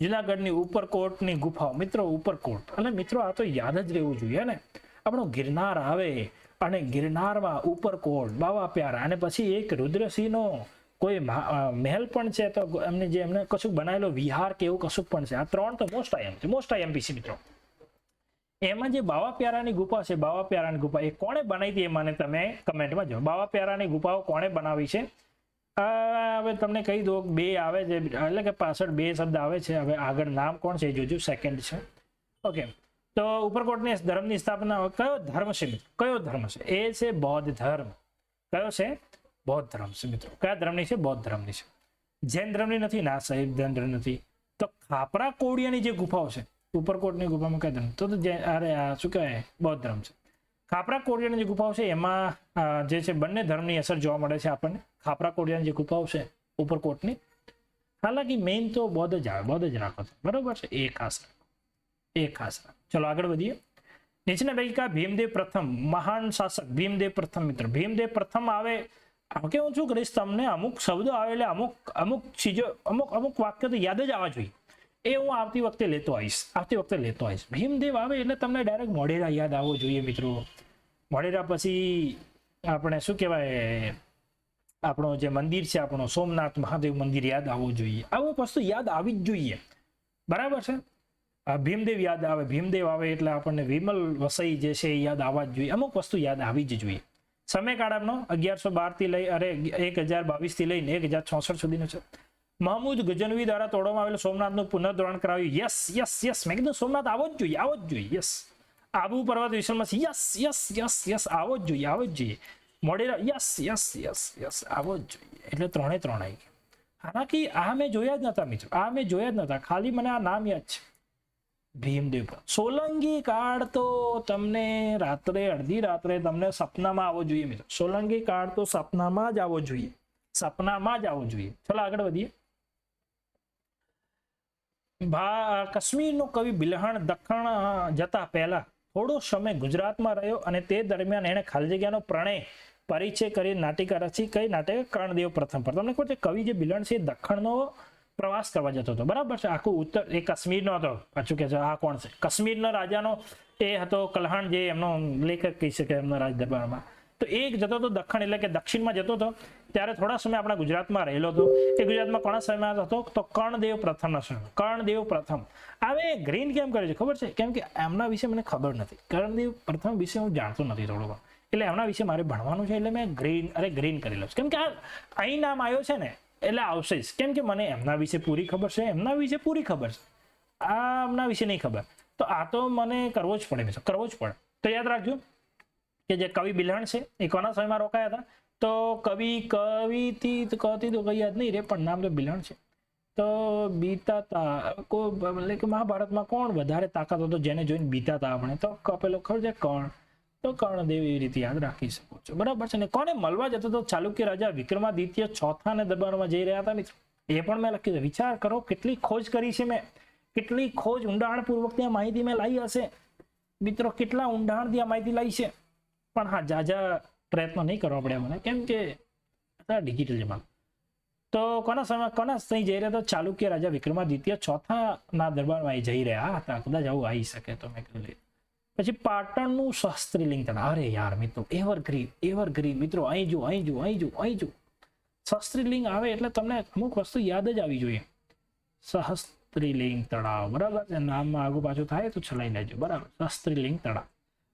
Speaker 1: જુનાગઢની ઉપરકોટની ગુફાઓ. મિત્રો ઉપરકોટ અને મિત્રો આ તો યાદ જ રહેવું જોઈએ ને. આપણો ગિરનાર આવે અને ગિરનારમાં ઉપરકોટ, બાવા પ્યારા અને પછી એક રુદ્રસિંહનો કોઈ મહેલ પણ છે. તો એમને કશું બનાવેલો વિહાર કે એવું કશું પણ છે. આ 3 તો મોસ્ટ આઈએમપી મિત્રો. એમાં જે બાવા પ્યારાની ગુફા છે, બાવા પ્યારાની ગુફા એ કોણે બનાવી હતી એ મને તમે કમેન્ટમાં જો. બાવા પ્યારાની ગુફાઓ કોણે બનાવી છે? હવે તમને કહી દો, 2 આવે છે એટલે કે પાછળ 2 શબ્દ આવે છે. હવે આગળ નામ કોણ છે જોજો, સેકન્ડ છે. ઓકે, તો ઉપરકોટની ધર્મની સ્થાપના કયો ધર્મ છે મિત્રો? કયો ધર્મ છે? એ છે બૌદ્ધ ધર્મ. કયો છે? બૌદ્ધ ધર્મ છે મિત્રો. કયા ધર્મની છે? બૌદ્ધ ધર્મની છે. જૈન ધર્મની નથી. ના સાહેબ, જૈન ધર્મ નથી. તો ખાપરા કોડિયાની જે ગુફાઓ છે ઉપરકોટની ગુફામાં કયા ધર્મ? તો શું કહેવાય? બૌદ્ધ ધર્મ છે. ખાપરા કોડિયાની જે ગુફાઓ છે એમાં જે છે બંને ધર્મની અસર જોવા મળે છે આપણને. ખાપરા કોડિયાની જે ગુફાઓ છે ઉપરકોટની, હાલાકી મેઇન તો બૌદ્ધ જ આવે. બૌદ્ધ જ રાખો છો, બરોબર છે. એ ખાસ. ચલો આગળ વધીએ. નીચેના પૈકી કયા ભીમદેવ પ્રથમ મહાન શાસક? ભીમદેવ પ્રથમ મિત્રો. ભીમદેવ પ્રથમ આવે કે હું શું કરીશ, તમને અમુક શબ્દો આવે એટલે અમુક ચીજો, અમુક વાક્ય તો યાદ જ આવવા જોઈએ. એ હું આવતી વખતે લેતો આવીશ. ભીમદેવ આવે એટલે તમને ડાયરેક્ટ મોઢેરા યાદ આવવો જોઈએ મિત્રો. મોઢેરા પછી આપણે શું કહેવાય, આપણો જે મંદિર છે, આપણો સોમનાથ મહાદેવ મંદિર યાદ આવવું જોઈએ. આવું વસ્તુ યાદ આવી જ જોઈએ, બરાબર છે. ભીમદેવ યાદ આવે. ભીમદેવ આવે એટલે આપણને વિમલ વસઈ જે છે એ યાદ આવવા જ જોઈએ. અમુક વસ્તુ યાદ આવી જ જોઈએ. સમયગાળાનો 1112 થી લઈ 1022 થી લઈને 1066 સુધીનો છે. મહમૂદ ગજનવી દ્વારા તોડવામાં આવેલું સોમનાથનું પુનર્નિર્માણ કરાવ્યું. યસ મેં કીધું સોમનાથ આવો જ જોઈએ. યસ. આબુ પર્વત વિશ્વમાં યસ આવો જ જોઈએ. મોઢેરા યસ આવો જ જોઈએ. એટલે 3 આવી ગયા. હાલાકી આ મેં જોયા જ નતા મિત્રો. ખાલી મને આ નામ યાદ છે, ભીમદેવ. સોલંકી કાળ તો તમને અડધી રાત્રે તમને સપનામાં આવવો જોઈએ મિત્રો. સોલંકી કાળ તો સપનામાં જ આવવો જોઈએ. ચલો આગળ વધીએ. કાશ્મીરનો કવિ બિલહણ દખણ જતા પહેલા થોડો સમય ગુજરાતમાં રહ્યો અને તે દરમિયાન એને ખાલી જગ્યાનો પરિચય કરી નાટિકા રચી. કઈ નાટક? કર્ણદેવ પ્રથમ પર. તમને ખબર છે કવિ જે બિલહણ છે દખણનો પ્રવાસ કરવા જતો હતો, બરાબર છે. આખું ઉત્તર એ કાશ્મીરનો હતો. પાછું કે છે આ કોણ છે? કાશ્મીરના રાજાનો એ હતો કલ્હાણ, જે એમનો લેખક કહી શકે એમના રાજ દરબારમાં. તો એ જતો હતો દક્ષિણ એટલે કે દક્ષિણમાં જતો હતો. ત્યારે થોડા સમય આપણા ગુજરાતમાં રહેલો હતો. એ ગુજરાતમાં કોના સમયમાં હતો? તો કર્ણદેવ પ્રથમના સમય. કર્ણદેવ પ્રથમ. હવે ગ્રીન કેમ કરે છે ખબર છે? કેમ કે એમના વિશે મને ખબર નથી. કર્ણદેવ પ્રથમ વિશે હું જાણતો નથી થોડું, એટલે એમના વિશે મારે ભણવાનું છે. એટલે મેં ગ્રીન કરેલો છે. કેમ કે અહીં નામ આવ્યો છે ને એટલે આવશે જ. કેમ કે મને એમના વિશે પૂરી ખબર છે. એમના વિશે નહીં ખબર. તો આ તો મને કરવો જ પડે. તો યાદ રાખજો કે જે કવિ બિલહણ છે એ કોના સમયમાં રોકાયા હતા? તો કવિ તો કઈ યાદ નહીં રે, પણ નામ તો બિલહણ છે. તો બીતાતા એટલે કે મહાભારતમાં કોણ વધારે તાકાત હતો જેને જોઈને બીતાતા આપણે? તો પેલો ખબર છે કર્ણ. તો કર્ણદેવ એવી રીતે યાદ રાખી શકો છો, બરાબર છે ને. કોને મળવા જતો તો ચાલુક્ય રાજા વિક્રમાદિત્ય ચોથાને દરબારમાં જઈ રહ્યા હતા મિત્રો, એ પણ મેં લખ્યું છે. વિચાર કરો કેટલી ખોજ કરી છે મેં, કેટલી ખોજ ઊંડાણપૂર્વક ત્યાં માહિતી મેં લાવી હશે મિત્રો, કેટલા ઊંડાણથી આ માહિતી લાવી છે. પણ હા, જાજા પ્રયત્નો નહીં કરવા પડે મને, કેમ કે ડિજિટલ જમાનો. તો કોના ત્યાં જઈ રહ્યા હતા? ચાલુક્ય રાજા વિક્રમાદિત્ય ચોથાના દરબારમાં એ જઈ રહ્યા હતા, કદાચ આવું આવી શકે તો મેં કીધું. પછી પાટણનું શાસ્ત્રીલિંગ તળાવ. અરે યાર મિત્રો, એવરગ્રીન મિત્રો, અહીં જો શાસ્ત્રીલિંગ આવે એટલે તમને અમુક વસ્તુ યાદ જ આવી જોઈએ. શાસ્ત્રીલિંગ તળાવ, બરાબર છે. નામમાં આગુ પાછું થાય તો ચલાવી લેજો, બરાબર. શાસ્ત્રીલિંગ તળાવ,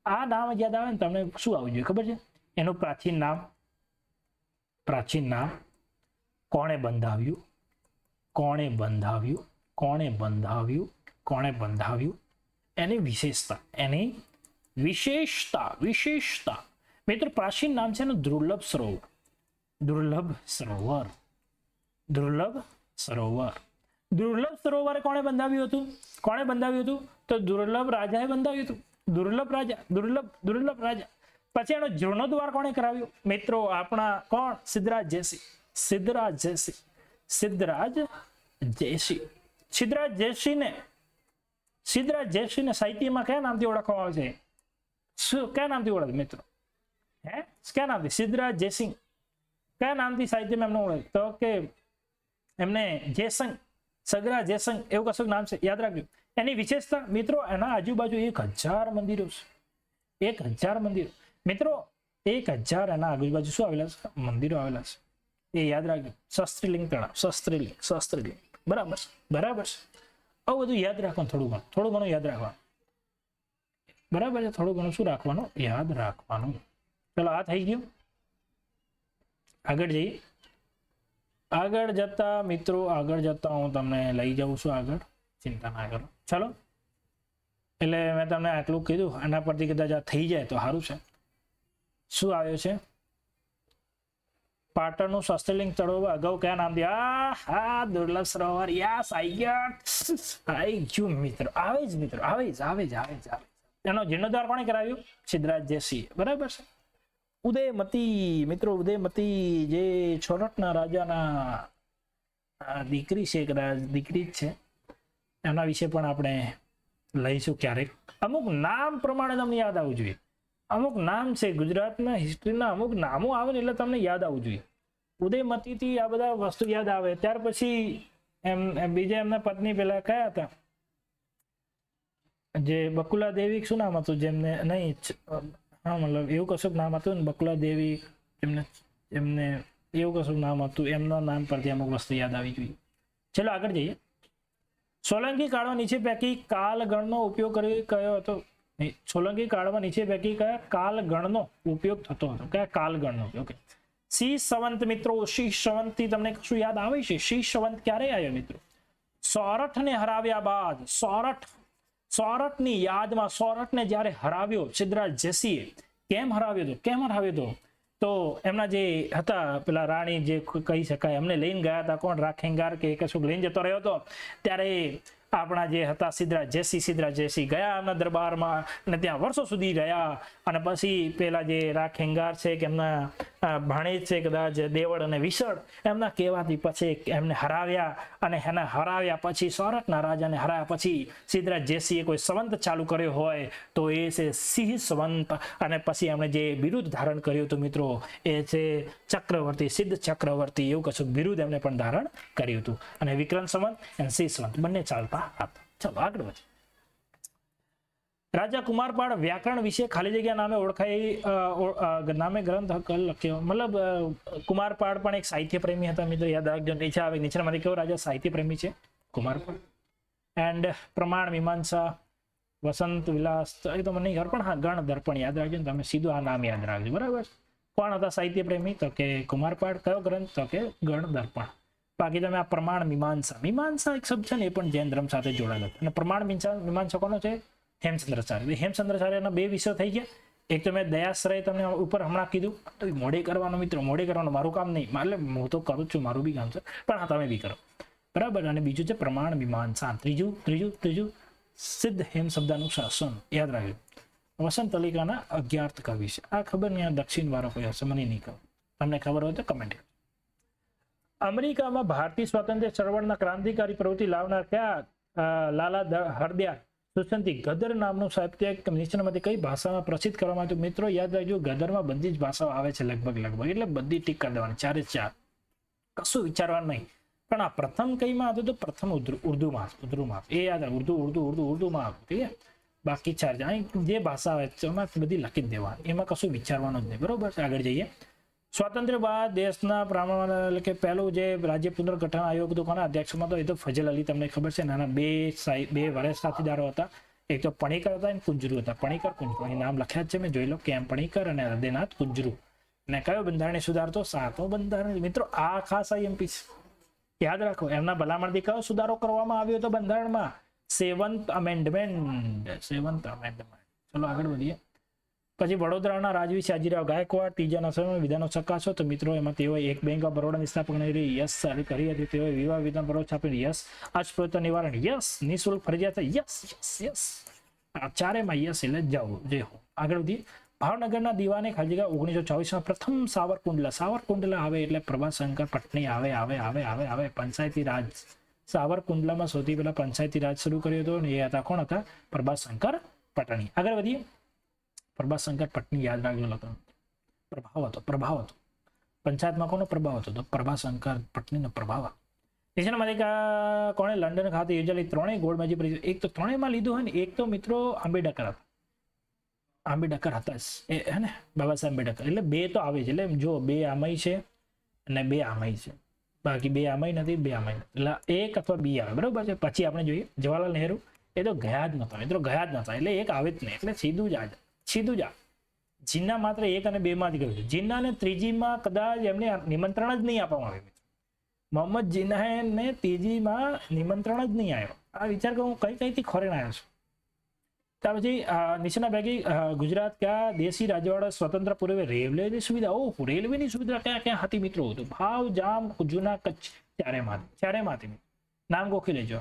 Speaker 1: આ નામ યાદ આવે ને તમને શું આવવું જોઈએ ખબર છે? એનું પ્રાચીન નામ, કોણે બંધાવ્યું, એની વિશેષતા. મિત્રો પ્રાચીન નામ છે ને દુર્લભ સરોવર કોણે બંધાવ્યું હતું? તો દુર્લભ રાજાએ બંધાવ્યું હતું. દુર્લભ રાજા. પછી એનો જીર્ણોદ્વાર કોણે કરાવ્યું મિત્રો? આપણા કોણ? સિદ્ધરાજ જયસિંહને સાહિત્યમાં કયા નામથી ઓળખવામાં આવે છે? કયા નામથી ઓળખે મિત્રો? કયા નામથી? સિદ્ધરાજ જયસિંહ કયા નામથી સાહિત્યમાં એમને ઓળખે? તો કે એમને સગરા જયસંગ એવું કશું નામ છે, યાદ રાખજો. એની વિશેષતા મિત્રો, એના આજુબાજુ 1000 મંદિરો છે. 1000 મંદિરો મિત્રો, 1000 એના આજુબાજુ શું આવેલા છે? મંદિરો આવેલા છે. એ યાદ રાખજો. શાસ્ત્રીલિંગ તળાવ, શાસ્ત્રીલિંગ, બરાબર છે. આવું બધું યાદ રાખવાનું, થોડું ઘણું યાદ રાખવાનું, બરાબર છે. થોડું ઘણું શું રાખવાનું? યાદ રાખવાનું. ચલો, આ થઈ ગયું. આગળ જઈએ. આગળ જતા હું તમને લઈ જાઉં છું આગળ, ચિંતા ના કરો. ચલો, એટલે મેં તમને આટલું કીધું, આના પરથી કદાચ આ થઈ જાય તો સારું છે. શું આવ્યો છે? પાટણનું શાસ્ત્રીલિંગ તળાવ અગાઉ કયા નામથી? દુર્લભ સરોવર. યસ, આવી ગયું મિત્રો, આવે જ. એનો જીર્ણોદ્વાર કોણે કરાવ્યું? સિદ્ધરાજ જયસિંહ, બરાબર છે. ઉદયમતી જે છોરઠના રાજાના દીકરી છે, કદાચ દીકરી જ છે, એના વિશે પણ આપણે લઈશું ક્યારેક. અમુક નામ પ્રમાણે તમને યાદ આવવું જોઈએ. અમુક નામ છે ગુજરાતના હિસ્ટ્રીના, અમુક નામો આવે ને એટલે તમને યાદ આવવું જોઈએ. ઉદયમતીથી આ બધા વસ્તુ યાદ આવે. ત્યાર પછી બીજા એમના પત્ની પેલા કયા હતા? જે બકુલા દેવી, શું નામ હતું? જેમને નહીં, હા મતલબ એવું કશું નામ હતું ને, બકુલા દેવી, એમને એવું કશું નામ હતું. એમના નામ પરથી અમુક વસ્તુ યાદ આવી જોઈએ. ચલો આગળ જઈએ. સોલંકી કાળમાં નીચે પૈકી કાલગણનો ઉપયોગ કયો હતો? સોલંકી કાળમાં નીચે પૈકી કયા કાલગણનો ઉપયોગ થતો હતો? કયા કાલગણનો ઉપયોગ? શીશ સંવંત મિત્રો, શીશ સંવંત થી તમને કશું યાદ આવે છે? શીશ સંવંત ક્યારે આવ્યો મિત્રો? સોરઠને હરાવ્યા બાદ, સોરઠની યાદમાં, સોરઠને જ્યારે હરાવ્યો સિદ્ધરાજ જયસિંહે, કેમ હરાવ્યો હતો? તો એમના જે હતા પેલા રાણી, જે કહી શકાય, એમને લઈને ગયા હતા. કોણ? રાખેંગાર કે કશું લઈને જતો રહ્યો હતો. ત્યારે આપણા જે હતા સિદ્ધરાજ જયસિંહ ગયા એમના દરબારમાં, અને ત્યાં વર્ષો સુધી રહ્યા. અને પછી પેલા જે રાખેંગાર છે કે એમના ભાણેજ છે કદાચ, દેવળ અને વિસળ, એમના કહેવાથી પછી એમને હરાવ્યા. અને એના હરાવ્યા પછી, સોરઠના રાજાને હરાવ્યા પછી સિદ્ધરાજ જયસિંહે કોઈ સંવંત ચાલુ કર્યો હોય તો એ છે સિંહ સંવંત. અને પછી એમણે જે બિરુદ ધારણ કર્યું હતું મિત્રો, એ છે ચક્રવર્તી, સિદ્ધ ચક્રવર્તી, એવું કશું બિરુદ એમને પણ ધારણ કર્યું હતું. અને વિક્રમ સંવંત અને સિંહ સંવંત બંને ચાલતા હતા. ચલો આગળ વધીએ. રાજા કુમારપાળ વ્યાકરણ વિશે ખાલી જગ્યા નામે નામે ગ્રંથ લખ્યો. મતલબ કુમારપાળ પણ એક સાહિત્ય પ્રેમી હતા મિત્રો, યાદ રાખજો. નીચેનામાંથી કેવો રાજા સાહિત્ય પ્રેમી છે? કુમારપાળ. એન્ડ પ્રમાણ મીમાંસા, વસંત વિલાસ, એ તો મને નહીં ખબર, પણ હા, ગણ દર્પણ યાદ રાખજો ને તમે, સીધું આ નામ યાદ રાખજો, બરાબર. કોણ હતા સાહિત્ય પ્રેમી? તો કે કુમારપાળ. કયો ગ્રંથ? તો કે ગણ દર્પણ. બાકી તમે આ પ્રમાણ મીમાંસા એક શબ્દ છે ને, એ પણ જૈન ધર્મ સાથે જોડાયેલો. અને પ્રમાણ મીમાંસા કોનો છે? હેમચંદ્રાચાર્ય. હેમચંદ્રાચાર્યના 2 વિષયો થઈ ગયા. એક તો મેં દયાશ્રય તમને ઉપર હમણાં કીધું, તો મોડે કરવાનો મિત્રો, મોડે કરવાનું મારું કામ નહીં, એટલે હું તો કરું જ છું, મારું બી કામ છે, પણ હા તમે બી કરો. બરાબર. અને બીજું છે પ્રમાણ મીમાંસા. ત્રીજું સિદ્ધ હેમ શબ્દનું શાસન. યાદ રાખજો. વસંત તલિકાના 11 કવિ છે. આ ખબર નહીં, આ દક્ષિણ વાળો કોઈ હશે, મને નહીં ખબર. તમને ખબર હોય તો કમેન્ટ. અમેરિકામાં ભારતીય સ્વાતંત્ર્ય ચળવળના ક્રાંતિકારી પ્રવૃત્તિ લાવનાર કયા લાલા હરદયાર સુસંતી ગદર નામનું સાહિત્ય નીચેનામાંથી કઈ ભાષામાં પ્રસિદ્ધ કરવામાં આવ્યું? મિત્રો યાદ રાખજો, ગદરમાં બધી જ ભાષાઓ આવે છે લગભગ, એટલે બધી ટીક કરી દેવાની, 4 કશું વિચારવાનું નહીં. પણ આ પ્રથમ કઈમાં હતું? તો પ્રથમ ઉર્દુમાં. એ યાદ રાખ, ઉર્દુમાં હતું. ઠીક છે. બાકી 4 જે ભાષા આવે એમાં બધી લખી જ દેવાની, એમાં કશું વિચારવાનું જ નહીં. બરોબર. આગળ જઈએ. સ્વાતંત્ર્ય બાદ દેશના પ્રમાણ એટલે કે પહેલું જે રાજ્ય પુનર્ગઠન આયોગ હતો કોના અધ્યક્ષમાં? તો એ તો ફજલ અલી, તમને ખબર છે. નાના બે વરિષ્ઠ સાથીદારો હતા. એક તો પણીકર હતા અને કુંજરુ હતા. પણીકર કુંજરુ નામ લખ્યા જ છે, મેં જોઈ લો. કેમ પણીકર અને હૃદયનાથ કુંજરુ. અને કયો બંધારણીય સુધારો? તો 7મો બંધારણ. મિત્રો આ ખાસ IMP યાદ રાખો. એમના ભલામણથી કયો સુધારો કરવામાં આવ્યો હતો બંધારણમાં? 7th amendment. ચલો આગળ વધીએ. પછી વડોદરાના રાજવી શાજીરાવ ગાયકવાડ ત્રીજાના સમયમાં વિધાનો ચકાસો. તો મિત્રો એમાં તેઓ એક બેંક ઓફ બરોડાની સ્થાપના યસ કરી હતી. તેઓ વિવાહ વિધાન પરો છાપી યસ. અસ્પૃશ્યતા નિવારણ યસ. નિઃશુલ્ક ફરજિયાત યસ. આ ચારેમાં યસ એટલે જવું જે હો. આગળ વધીએ. ભાવનગરના દીવાને ખાજીગા 1924માં પ્રથમ સાવરકુંડલા આવે એટલે પ્રભાશંકર પટણી આવે. પંચાયતી રાજ. સાવરકુંડલામાં સૌથી પહેલા પંચાયતી રાજ શરૂ કર્યો હતો અને એ હતા કોણ હતા? પ્રભાશંકર પટણી. આગળ વધીએ. પ્રભાશંકર પટણી યાદ રાખજો. લખો પ્રભાવ હતો. પંચાયતમાં કોનો પ્રભાવ હતો? તો પ્રભાશંકર પટણીનો પ્રભાવ. નીચેનામાંથી કોણે લંડન ખાતે યોજાયેલી 3 ગોળમેજી પરીક્ષા? એક તો 3માં લીધું હોય ને, એક તો મિત્રો આંબેડકર હતા એ હે ને, બાબા સાહેબ આંબેડકર. એટલે 2 તો આવે છે. એટલે જો 2 આમય છે અને 2 આમય છે. બાકી 2 આમય નથી, 2 આમય નથી. એટલે 1 અથવા 2 આવે. બરોબર છે. પછી આપણે જોઈએ જવાહરલાલ નહેરુ. એ તો ગયા જ નતા મિત્રો, એટલે 1 આવે જ નહીં. એટલે સીધું જ આ જીન્ના માત્ર 1 અને 2 માંથી ગયું છે. જીન્નાને ત્રીજીમાં કદાચ એમને નિમંત્રણ જ નહીં આપવામાં આવ્યું. મોહમ્મદ જીન્નાને ત્રીજીમાં નિમંત્રણ જ નહીં આવ્યો. આ વિચાર કે હું કઈથી ખોરીને આવ્યો છું. ત્યાર પછી નીચેના પૈકી ગુજરાત કયા દેશી રાજવાડા સ્વતંત્ર પૂર્વે રેલવેની સુવિધા? રેલવેની સુવિધા ક્યાં હતી મિત્રો? તો ભાવ, જામ, જૂના કચ્છ, ચારેમાંથી નામ ગોખી લેજો.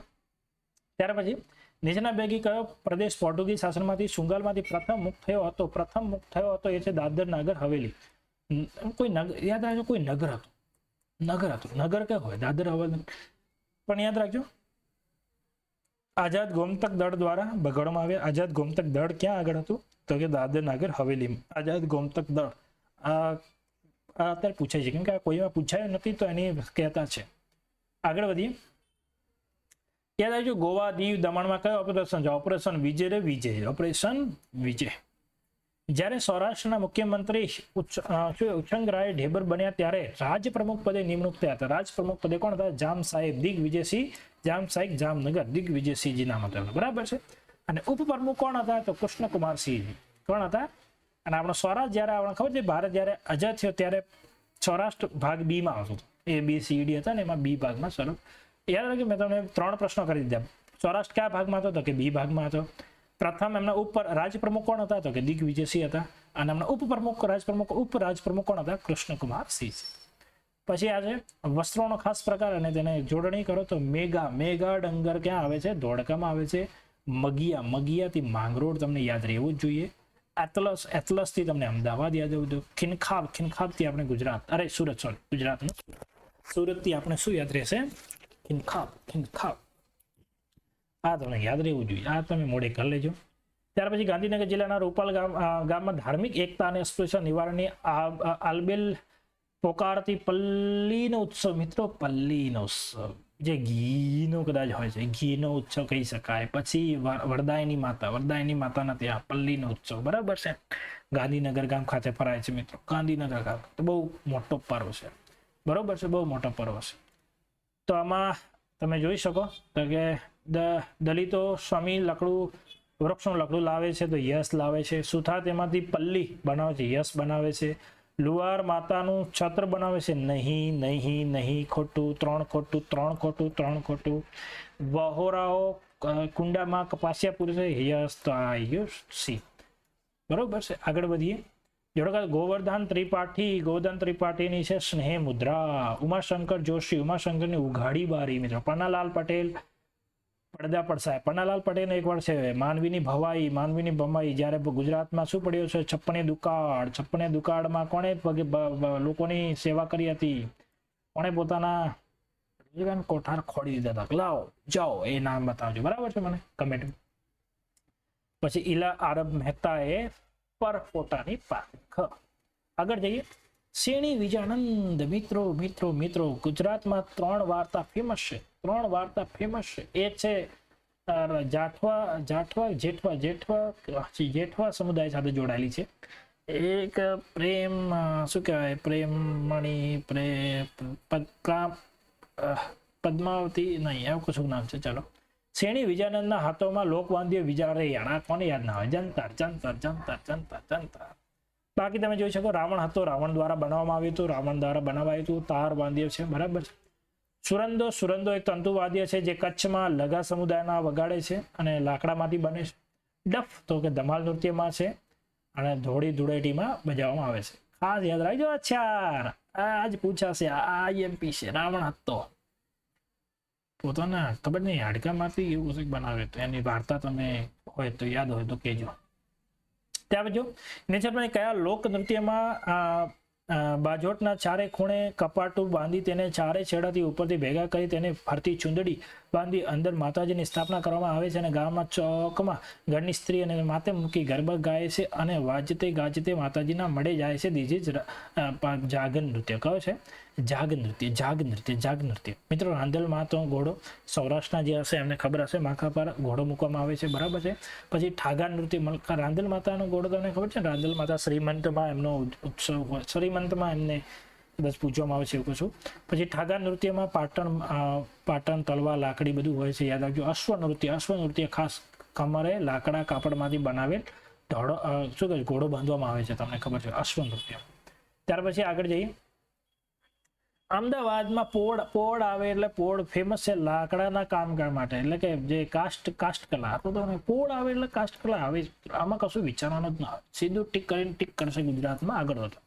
Speaker 1: ત્યાર પછી નીચેના પૈકી કયો પ્રદેશ પોર્ટુગીઝ શાસનમાંથી સુંગાલમાંથી પ્રથમ મુક્ત થયો હતો? એ છે દાદર નગર હવેલી. કોઈ નગર યાદ રાખજો, કોઈ નગર હતું. નગર કે હોય દાદર હવેલી પણ યાદ રાખજો. આઝાદ ગોમતક દળ દ્વારા બગાડવામાં આવ્યા. આઝાદ ગોમતક દળ ક્યાં આગળ હતું? તો કે દાદર નગર હવેલીમાં. આઝાદ ગોમતક દળ આ અત્યારે પૂછાય છે, કેમ કે આ કોઈમાં પૂછાયું નથી તો એની કહેતા છે. આગળ વધીએ. યાદ રાખજો ગોવા, દીવ, દમણમાં કયો ઓપરેશન છે? ઓપરેશન વિજય. જ્યારે સૌરાષ્ટ્રના મુખ્યમંત્રી ઉચ્છંગરાય ઢેબર બન્યા ત્યારે રાજપ્રમુખ પદે નિમણૂક થયા હતા. રાજપ્રમુખ પદે કોણ હતા? જામ સાહેબ દિગ્વિજયસિંહ જામનગર દિગ્વિજયસિંહજી નામ હતા. બરાબર છે. અને ઉપપ્રમુખ કોણ હતા? તો કૃષ્ણકુમારસિંહજી. કોણ હતા? અને આપણો સ્વરાજ જયારે આપણને ખબર છે ભારત જયારે આઝાદ થયો ત્યારે સૌરાષ્ટ્ર ભાગ B માં આવતો હતો. ABCD હતા ને એમાં B ભાગમાં સ્વરૂપ યાદ રાખજો. મેં તમને 3 પ્રશ્નો કરી દીધા. સૌરાષ્ટ્ર કયા ભાગમાં હતો? તો કે B ભાગમાં હતો. પ્રથમ એમના ઉપર રાજપ્રમુખ કોણ હતા? તો કે દિગ્વિજયસિંહ હતા. અને એમના ઉપરાજપ્રમુખ કોણ હતા? કૃષ્ણકુમારસિંહ. પછી આ છે વસ્ત્રોનો ખાસ પ્રકાર અને તેને જોડણી કરો તો મેગા ડંગર ક્યાં આવે છે? ધોળકામાં આવે છે. મગિયાથી માંગરોળ તમને યાદ રહેવું જ જોઈએ. એથલસ થી તમને અમદાવાદ યાદ રહેવું જોઈએ. ખિનખાબ થી આપણે ગુજરાતનું સુરત થી આપણે શું યાદ રહેશે? ખિનખાબ. આ તમને યાદ રહેવું જોઈએ. આ તમે મોડે કરી લેજો. ત્યાર પછી ગાંધીનગર જિલ્લાના રૂપાલ ગામમાં ધાર્મિક એકતા અને અસ્પૃશ્યતા નિવારણની આલબેલ પોકારતી પલ્લીનો ઉત્સવ. મિત્રો પલ્લીનો ઉત્સવ જે ઘીનો કદાચ હોય છે, ઘીનો ઉત્સવ કહી શકાય. પછી વરદાયની માતાના ત્યાં પલ્લીનો ઉત્સવ. બરાબર છે. ગાંધીનગર ગામ ખાતે ફરાય છે મિત્રો. ગાંધીનગર ગામ તો બહુ મોટો પર્વ છે. બરોબર છે, બહુ મોટો પર્વ છે. તો આમાં તમે જોઈ શકો તો કે દલિતો સ્વામી વૃક્ષનું લકડું લાવે છે તો યશ લાવે છે. સુથાર તેમાંથી પલ્લી બનાવે છે, યશ બનાવે છે. લુહાર માતાનું છત્ર બનાવે છે. નહીં, ખોટું. 3 ખોટું. વહોરાઓ કુંડામાં કપાસિયા પૂરે છે. યશ તો આ સી. બરોબર છે. આગળ વધીએ. જોડો ગોવર્ધન ત્રિપાઠીની છે સ્નેહ મુદ્રા. ઉમાશંકર જોશી, ઉમાશંકરની ઉઘાડી બારી મિત્રો. પન્નાલાલ પટેલ પડદા પડસાય. પન્નાલાલ પટેલ એક વાર છે માનવીની ભવાઈ, માનવીની ભમાઈ. જ્યારે ગુજરાતમાં શું પડ્યો છે? છપ્પને દુકાળ. છપ્પને દુકાળમાં કોણે લોકોની સેવા કરી હતી? કોણે પોતાના કોઠાર ખોડી દીધા હતા? લાવો જાઓ એ નામ બતાવજો, બરાબર છે મને કમેન્ટ. પછી ઇલા આરબ મહેતા એ પરપોટાની પાખ. આગળ જઈએ. શેણી વિજાનંદ. મિત્રો ગુજરાતમાં 3 વાર્તા ફેમસ છે. 3 વાર્તા ફેમસ છે. એ છે જેઠવા સમુદાય સાથે જોડાયેલી છે. એક પ્રેમ શું કહેવાય, પ્રેમમણી, પદ્માવતી નહીં, એવું કશું નામ છે. ચાલો. શેણી વિજાનંદના હાથોમાં લોકવાદ્ય વિજારે. આ કોને યાદ ના હોય? જંતર જંતર જંતર જંતર જંતર. બાકી તમે જોઈ શકો રાવણ હતો, રાવણ દ્વારા બનાવવામાં આવ્યું હતું, રાવણ દ્વારા બનાવાયું હતું. તાર વાદ્ય છે, બરાબર છે. સુરંદો એક તંતુવાદ્ય છે જે કચ્છમાં લગા સમુદાયના વગાડે છે અને લાકડામાંથી બને છે. ડફ તો કે ધમાલ નૃત્યમાં છે અને ધોળી ધૂળેટીમાં બજાવવામાં આવે છે. ખાસ યાદ રાખજો. અચ્છા આજ પૂછાશે, આ IMP છે. રાવણ હતો પોતાના ખબર નહીં હાડકામાંથી એવું કશું બનાવ્યું હતું. એની વાર્તા તમે હોય તો યાદ હોય તો કહેજો. ત્યાં જો નેચરમાં કયા લોક નૃત્યમાં બાજોટના ચારે ખૂણે કપાટું બાંધી તેને ચારે છેડાથી ઉપરથી ભેગા કરી તેને ફરતી ચૂંદડી બાંધી અંદર માતાજીની સ્થાપના કરવામાં આવે છે અને ગામમાં ચોકમાં ઘરની સ્ત્રી અને માતે મૂકી ગરબા ગાય છે અને વાજતે ગાજતે માતાજીના મળે જાય છે. ધીસ ઇઝ જાગર નૃત્ય. કયો છે? જાગ નૃત્ય. મિત્રો રાંદલમાં તો ઘોડો, સૌરાષ્ટ્રના જે હશે એમને ખબર હશે, માથા પર ઘોડો મૂકવામાં આવે છે, બરાબર છે. પછી ઠાગા નૃત્ય. રાંદલ માતાનો ઘોડો તમને ખબર છે? રાંદલ માતા શ્રીમંતમાં એમનો ઉત્સવ હોય, શ્રીમંતમાં એમને બસ પૂજવામાં આવે છે એવું કશું. પછી ઠાગા નૃત્યમાં પાટણ તલવાર લાકડી બધું હોય છે, યાદ રાખજો. અશ્વ નૃત્ય ખાસ કમરે લાકડા કાપડમાંથી બનાવેલ શું કહે ઘોડો બાંધવામાં આવે છે, તમને ખબર છે, અશ્વ નૃત્ય. ત્યાર પછી આગળ જઈએ. અમદાવાદમાં પોળ આવે એટલે પોળ ફેમસ છે લાકડાના કામકાજ માટે, એટલે કે જે કાસ્ટ કલા. પોળ આવે એટલે કાસ્ટ કલા આવે. આમાં કશું વિચારવાનું જ ના આવે, સીધું ટીક કરશે ગુજરાતમાં. આગળ વધો.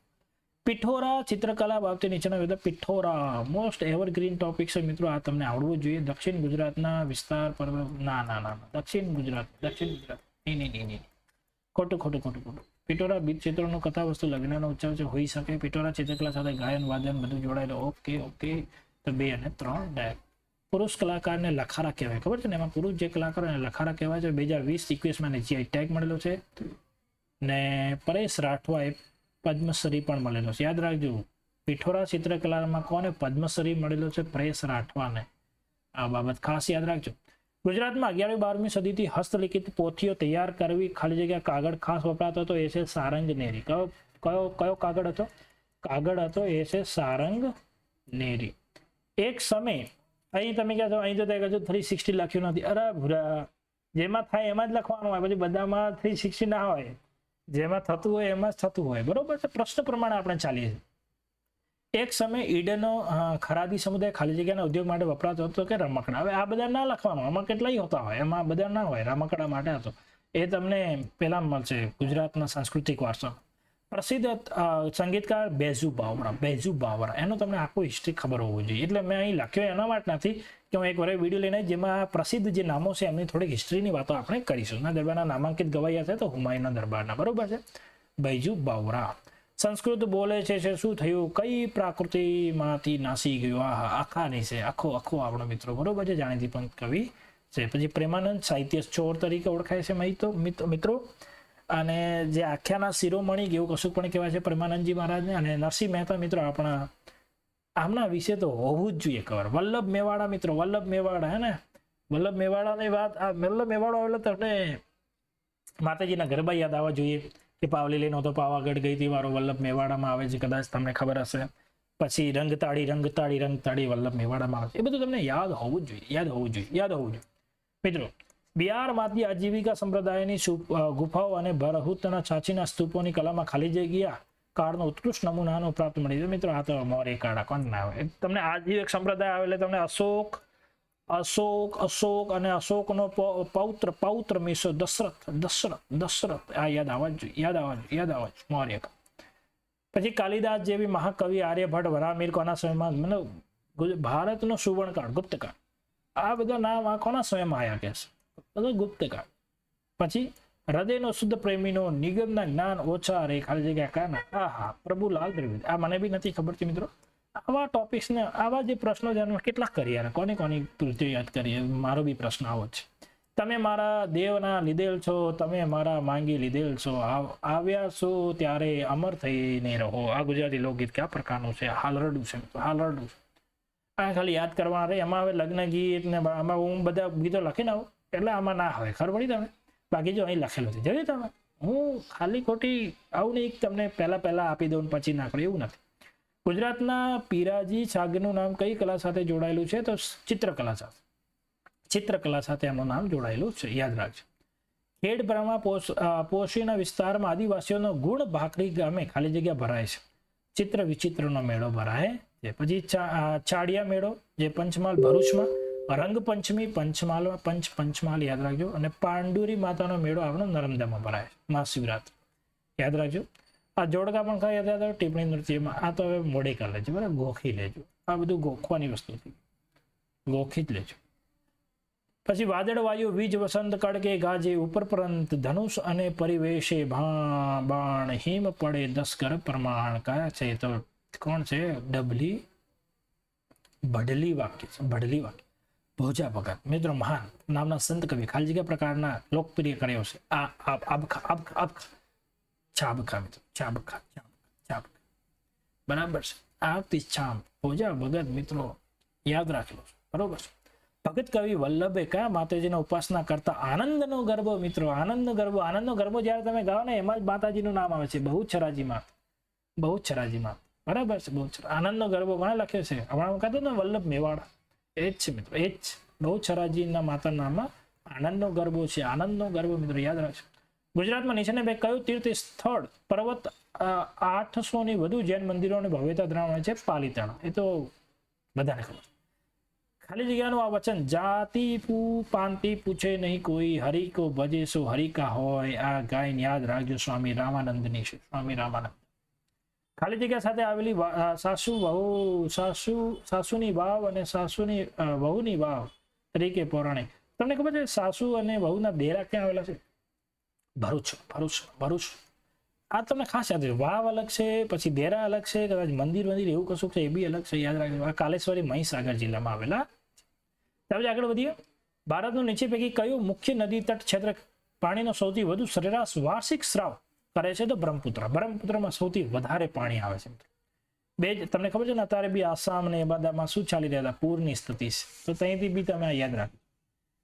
Speaker 1: પિઠોરા ચિત્રકલા બાબતે નીચેના વિવિધ. પિઠોરા મોસ્ટ એવરગ્રીન ટોપિક છે મિત્રો, આ તમને આવડવું જોઈએ. દક્ષિણ ગુજરાતના વિસ્તાર પર ના દક્ષિણ ગુજરાત નહીં. ખોટું. પિઠોરા બીજ ચિત્રોનું કથા વસ્તુ લગ્નનો ઉત્સવ છે, હોઈ શકે. પિઠોરા ચિત્રકલા સાથે ગાયન વાદન બધું જોડાયેલું. ઓકે. તો 2 અને 3. પુરુષ કલાકારને લખારા કહેવાય, ખબર છે ને? એમાં પુરુષ જે કલાકાર એને લખારા કહેવાય છે. 2020-21 GI ટેગ મળેલો છે ને પરેશ રાઠવા એ પદ્મશ્રી પણ મળેલો છે. યાદ રાખજો, પિઠોરા ચિત્રકલામાં કોને પદ્મશ્રી મળેલો છે? પરેશ રાઠવાને. આ બાબત ખાસ યાદ રાખજો. ગુજરાતમાં 11મી-12મી સદીથી હસ્તલિખિત પોથીઓ તૈયાર કરવી ખાલી જગ્યા કાગળ ખાસ વપરાતો હતો, એ છે સારંગ નેરી. કયો કાગળ હતો? એ છે સારંગ નેરી. એક સમય અહીં તમે કહો છો, અહીં તો 360 લખ્યું નથી. અરે ભૂરા, જેમાં થાય એમાં જ લખવાનું હોય, પછી બધામાં 360 ના હોય. જેમાં થતું હોય એમાં જ થતું હોય, બરોબર છે. પ્રશ્ન પ્રમાણે આપણે ચાલીએ છીએ. એક સમય ઈડનનો ખરાદી સમુદાય ખાલી જગ્યાના ઉદ્યોગ માટે વપરાતો હતો કે રમકડા. હવે આ બધા ના લખવાનું, આમાં કેટલાય હોતા હોય, એમાં બધા ના હોય. રમકડા માટે હતો એ તમને પેલા મળશે ગુજરાતના સાંસ્કૃતિક વારસા. પ્રસિદ્ધ સંગીતકાર બેઝુ બાવરા, એનો તમને આખું હિસ્ટ્રી ખબર હોવું જોઈએ. એટલે મેં અહીં લખ્યો એના માટે નથી કે હું એક વાર વિડીયો લઈને જેમાં પ્રસિદ્ધ જે નામો છે એમની થોડીક હિસ્ટ્રીની વાતો આપણે કરીશું. ના દરબારના નામાંકિત ગવાયા છે તો હુમાયુના દરબારના, બરોબર છે. બેઝુ બાવરા સંસ્કૃત બોલે છે. શું થયું? કઈ પ્રાકૃતિમાંથી નાસી ગયું? આખાની છે, આખો આપણો મિત્રો, બરોબર છે, જાણીતી પણ કવિ છે. પછી પ્રેમાનંદ સાહિત્ય ચોર તરીકે ઓળખાય છે મિત્રો. અને જે આખ્યાના શિરોમણી એવું કશું પણ કહેવાય છે પ્રેમાનંદજી મહારાજને. અને નરસિંહ મહેતા મિત્રો આપણા આમના વિશે તો હોવું જ જોઈએ ખબર. વલ્લભ મેવાડા મિત્રો, હે ને? વલ્લભ મેવાડાની વાત, વલ્લભ મેવાડો એટલે તમને માતાજીના ગરબા યાદ આવવા જોઈએ કે પાવલી લઈને તો પાવાગઢ ગઈ હતી વારો વલ્લભ મેવાડામાં આવે છે, કદાચ તમને ખબર હશે. પછી રંગતાળી વલ્લભ મેવાડામાં આવે છે. એ બધું તમને યાદ હોવું જોઈએ. મિત્રો બિહારમાંથી આજીવિકા સંપ્રદાયની ગુફાઓ અને ભરહુતના છાછીના સ્તૂપોની કલામાં ખાલી જગ્યા કાળનો ઉત્કૃષ્ટ નમૂનાનો પ્રાપ્ત મળી છે. મિત્રો આ તો મોરે કાળા કોણ ના આવે. તમને આજીવિક સંપ્રદાય આવે એટલે તમને અશોક અને અશોકનો પૌત્ર મિશ્ર દશરથ આ યાદ આવવા જોઈએ. મૌર્ય. પછી કાલિદાસ જેવી મહાકવિ, આર્યભટ્ટ, વરાહમિહિર કોના સમયમાં, મતલબ ભારતનો સુવર્ણકાળ, ગુપ્તકાળ, આ બધા નામ આ કોના સમયમાં આવ્યા કે છે? ગુપ્તકાળ. પછી હૃદયનો શુદ્ધ પ્રેમીનો નિગમના જ્ઞાન ઓછા રે, ખાલી જગ્યા કાના. હા, પ્રભુલાલ ત્રિવેદી. આ મને બી નથી ખબર છે મિત્રો. આવા ટોપિક્સ ને આવા જે પ્રશ્નો છે કેટલાક કરીએ, કોની પૂરતી યાદ કરીએ. મારો બી પ્રશ્ન આવો છે. તમે મારા દેવના લીધેલ છો, તમે મારા માંગી લીધેલ છો, આવ્યા છો ત્યારે અમર થઈને રહો. આ ગુજરાતી લોકગીત કયા પ્રકારનું છે? હાલરડું છે, હાલરડું. આ ખાલી યાદ કરવાના રહે. એમાં હવે લગ્ન ગીત ને આમાં હું બધા ગીતો લખીને આવું એટલે આમાં ના હોય, ખબર પડી તમે? બાકી જો અહીં લખેલું છે જોયું તમે. હું ખાલી ખોટી આવું નહીં તમને પહેલા આપી દઉં પછી ના કરું, એવું નથી. ગુજરાતના પીરાજી છાગનું નામ કઈ કલા સાથે જોડાયેલું છે? તો ચિત્રકલા સાથે. ચિત્રકલા સાથે એમનું નામ જોડાયેલું છે, યાદ રાખજો. ખેડબ્રહ્મા પોશીના વિસ્તારમાં આદિવાસીઓનો ગુણ ભાખરી ગામે ખાલી જગ્યા ભરાય છે. ચિત્ર વિચિત્રનો મેળો ભરાય છે. પછી ચાડિયા મેળો જે પંચમહાલ ભરૂચમાં, રંગપંચમી પંચમહાલ યાદ રાખજો. અને પાંડુરી માતાનો મેળો આપણો નર્મદામાં ભરાય છે. મહાશિવરાત્રી યાદ રાખજો. આ જોડકા પણ કયા યાદ રાખજો ટિપ્પણી નૃત્યમાં. આ તો હવે મોડે કરી લેજો, બરાબર, ગોખી લેજો. આ બધું ગોખવાની વસ્તુ હતી, ગોખી જ લેજો. પછી વાદળ વાયુ વીજ વસંત કડકે ગાજે ઉપર પરંત ધનુષ અને પરિવેશે બાણ હિમ પડે 10 ઘર પ્રમાણ. કયા છે? તો કોણ છે? બઢલી વાક્ય છે, બઢલી વાક્ય. ભોજા ભગત મિત્રો મહાન નામના સંત કવિ ખાલી જગ્યા પ્રકારના લોકપ્રિય કર્યો છે. ચાબખા મિત્રો, ચાબખા બરાબર છે. આવતી છામ ભોજા ભગત મિત્રો યાદ રાખેલો છે, બરોબર છે. ભગત કવિ વલ્લભે કયા માતાજીના ઉપાસના કરતા? આનંદનો ગરબો મિત્રો, આનંદનો ગરબો જયારે તમે ગાઓ ને એમાં જ માતાજીનું નામ આવે છે. બહુચરાજી માં, બરાબર છે. આનંદનો ગરબો કોણે લખ્યો છે? હમણાં કહેતો ને વલ્લભ મેવાડા, એ જ છે મિત્રો, એ જ. બહુચરાજીના માતા નામમાં આનંદનો ગરબો છે. આનંદનો ગરબો મિત્રો યાદ રાખજો. ગુજરાતમાં નીચેના બે કયું તીર્થ સ્થળ પર્વત 800 ની વધુ જૈન મંદિરોની ભવ્યતા ધરાવે છે? પાલીતાણા. એ તો બધાને ખબર. ખાલી જગ્યાનું આ વચન જાતિ પાંતિ પૂછે નહીં કોઈ, હરિ કો ભજે સો હરિકા હોય. આ ગાયન યાદ રાખજો, સ્વામી રામાનંદની છે. સ્વામી રામાનંદ. ખાલી જગ્યા સાથે આવેલી સાસુની વાવ અને સાસુની વહુની વાવ તરીકે પૌરાણિક. તમને ખબર છે સાસુ અને વહુના ડેરા ક્યાં આવેલા છે? ભરૂચ. આ તમને ખાસ યાદ છે. વાવ અલગ છે, પછી ડેરા અલગ છે, કદાચ મંદિર એવું કશું છે એ બી અલગ છે, યાદ રાખજો. આ કાલેશ્વરી મહીસાગર જિલ્લામાં આવેલા. ત્યાર આગળ વધીએ. ભારતનું નીચે પૈકી કયું મુખ્ય નદી તટ ક્ષેત્ર પાણીનો સૌથી વધુ સરેરાશ વાર્ષિક સ્રાવ કરે છે? તો બ્રહ્મપુત્રમાં સૌથી વધારે પાણી આવે છે. તમને ખબર છે ને અત્યારે બી આસામ ને એ બધામાં શું ચાલી રહ્યા હતા? પૂરની સ્થિતિ છે. તો ત્યાંથી બી તમે યાદ રાખો.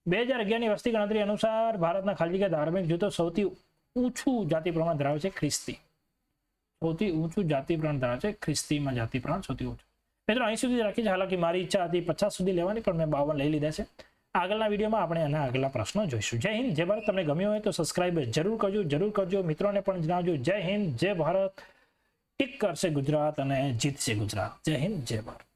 Speaker 1: 2011ની વસ્તી ગણતરી અનુસાર ભારતના ખાલી જગ્યા ધાર્મિક જૂથો સૌથી ઊંચું જાતિ પ્રમાણ ધરાવે છે ખ્રિસ્તી. સૌથી ઊંચું જાતિ પ્રમાણ ધરાવે છે ખ્રિસ્તીમાં. જાતિ પ્રમાણ સૌથી ઊંચું. મિત્રો અહીં સુધી રાખી છે. હાલાકી મારી ઈચ્છા હતી 50 સુધી લેવાની, પણ મેં 52 લઈ લીધા છે. આગળના વિડીયોમાં આપણે એના આગલા પ્રશ્નો જોઈશું. જય હિન્દ, જય ભારત. તમને ગમ્યું હોય તો સબસ્ક્રાઇબ જરૂર કરજો. મિત્રોને પણ જણાવજો. જય હિન્દ, જય ભારત. ટીક કરશે ગુજરાત અને જીતશે ગુજરાત. જય હિન્દ, જય ભારત.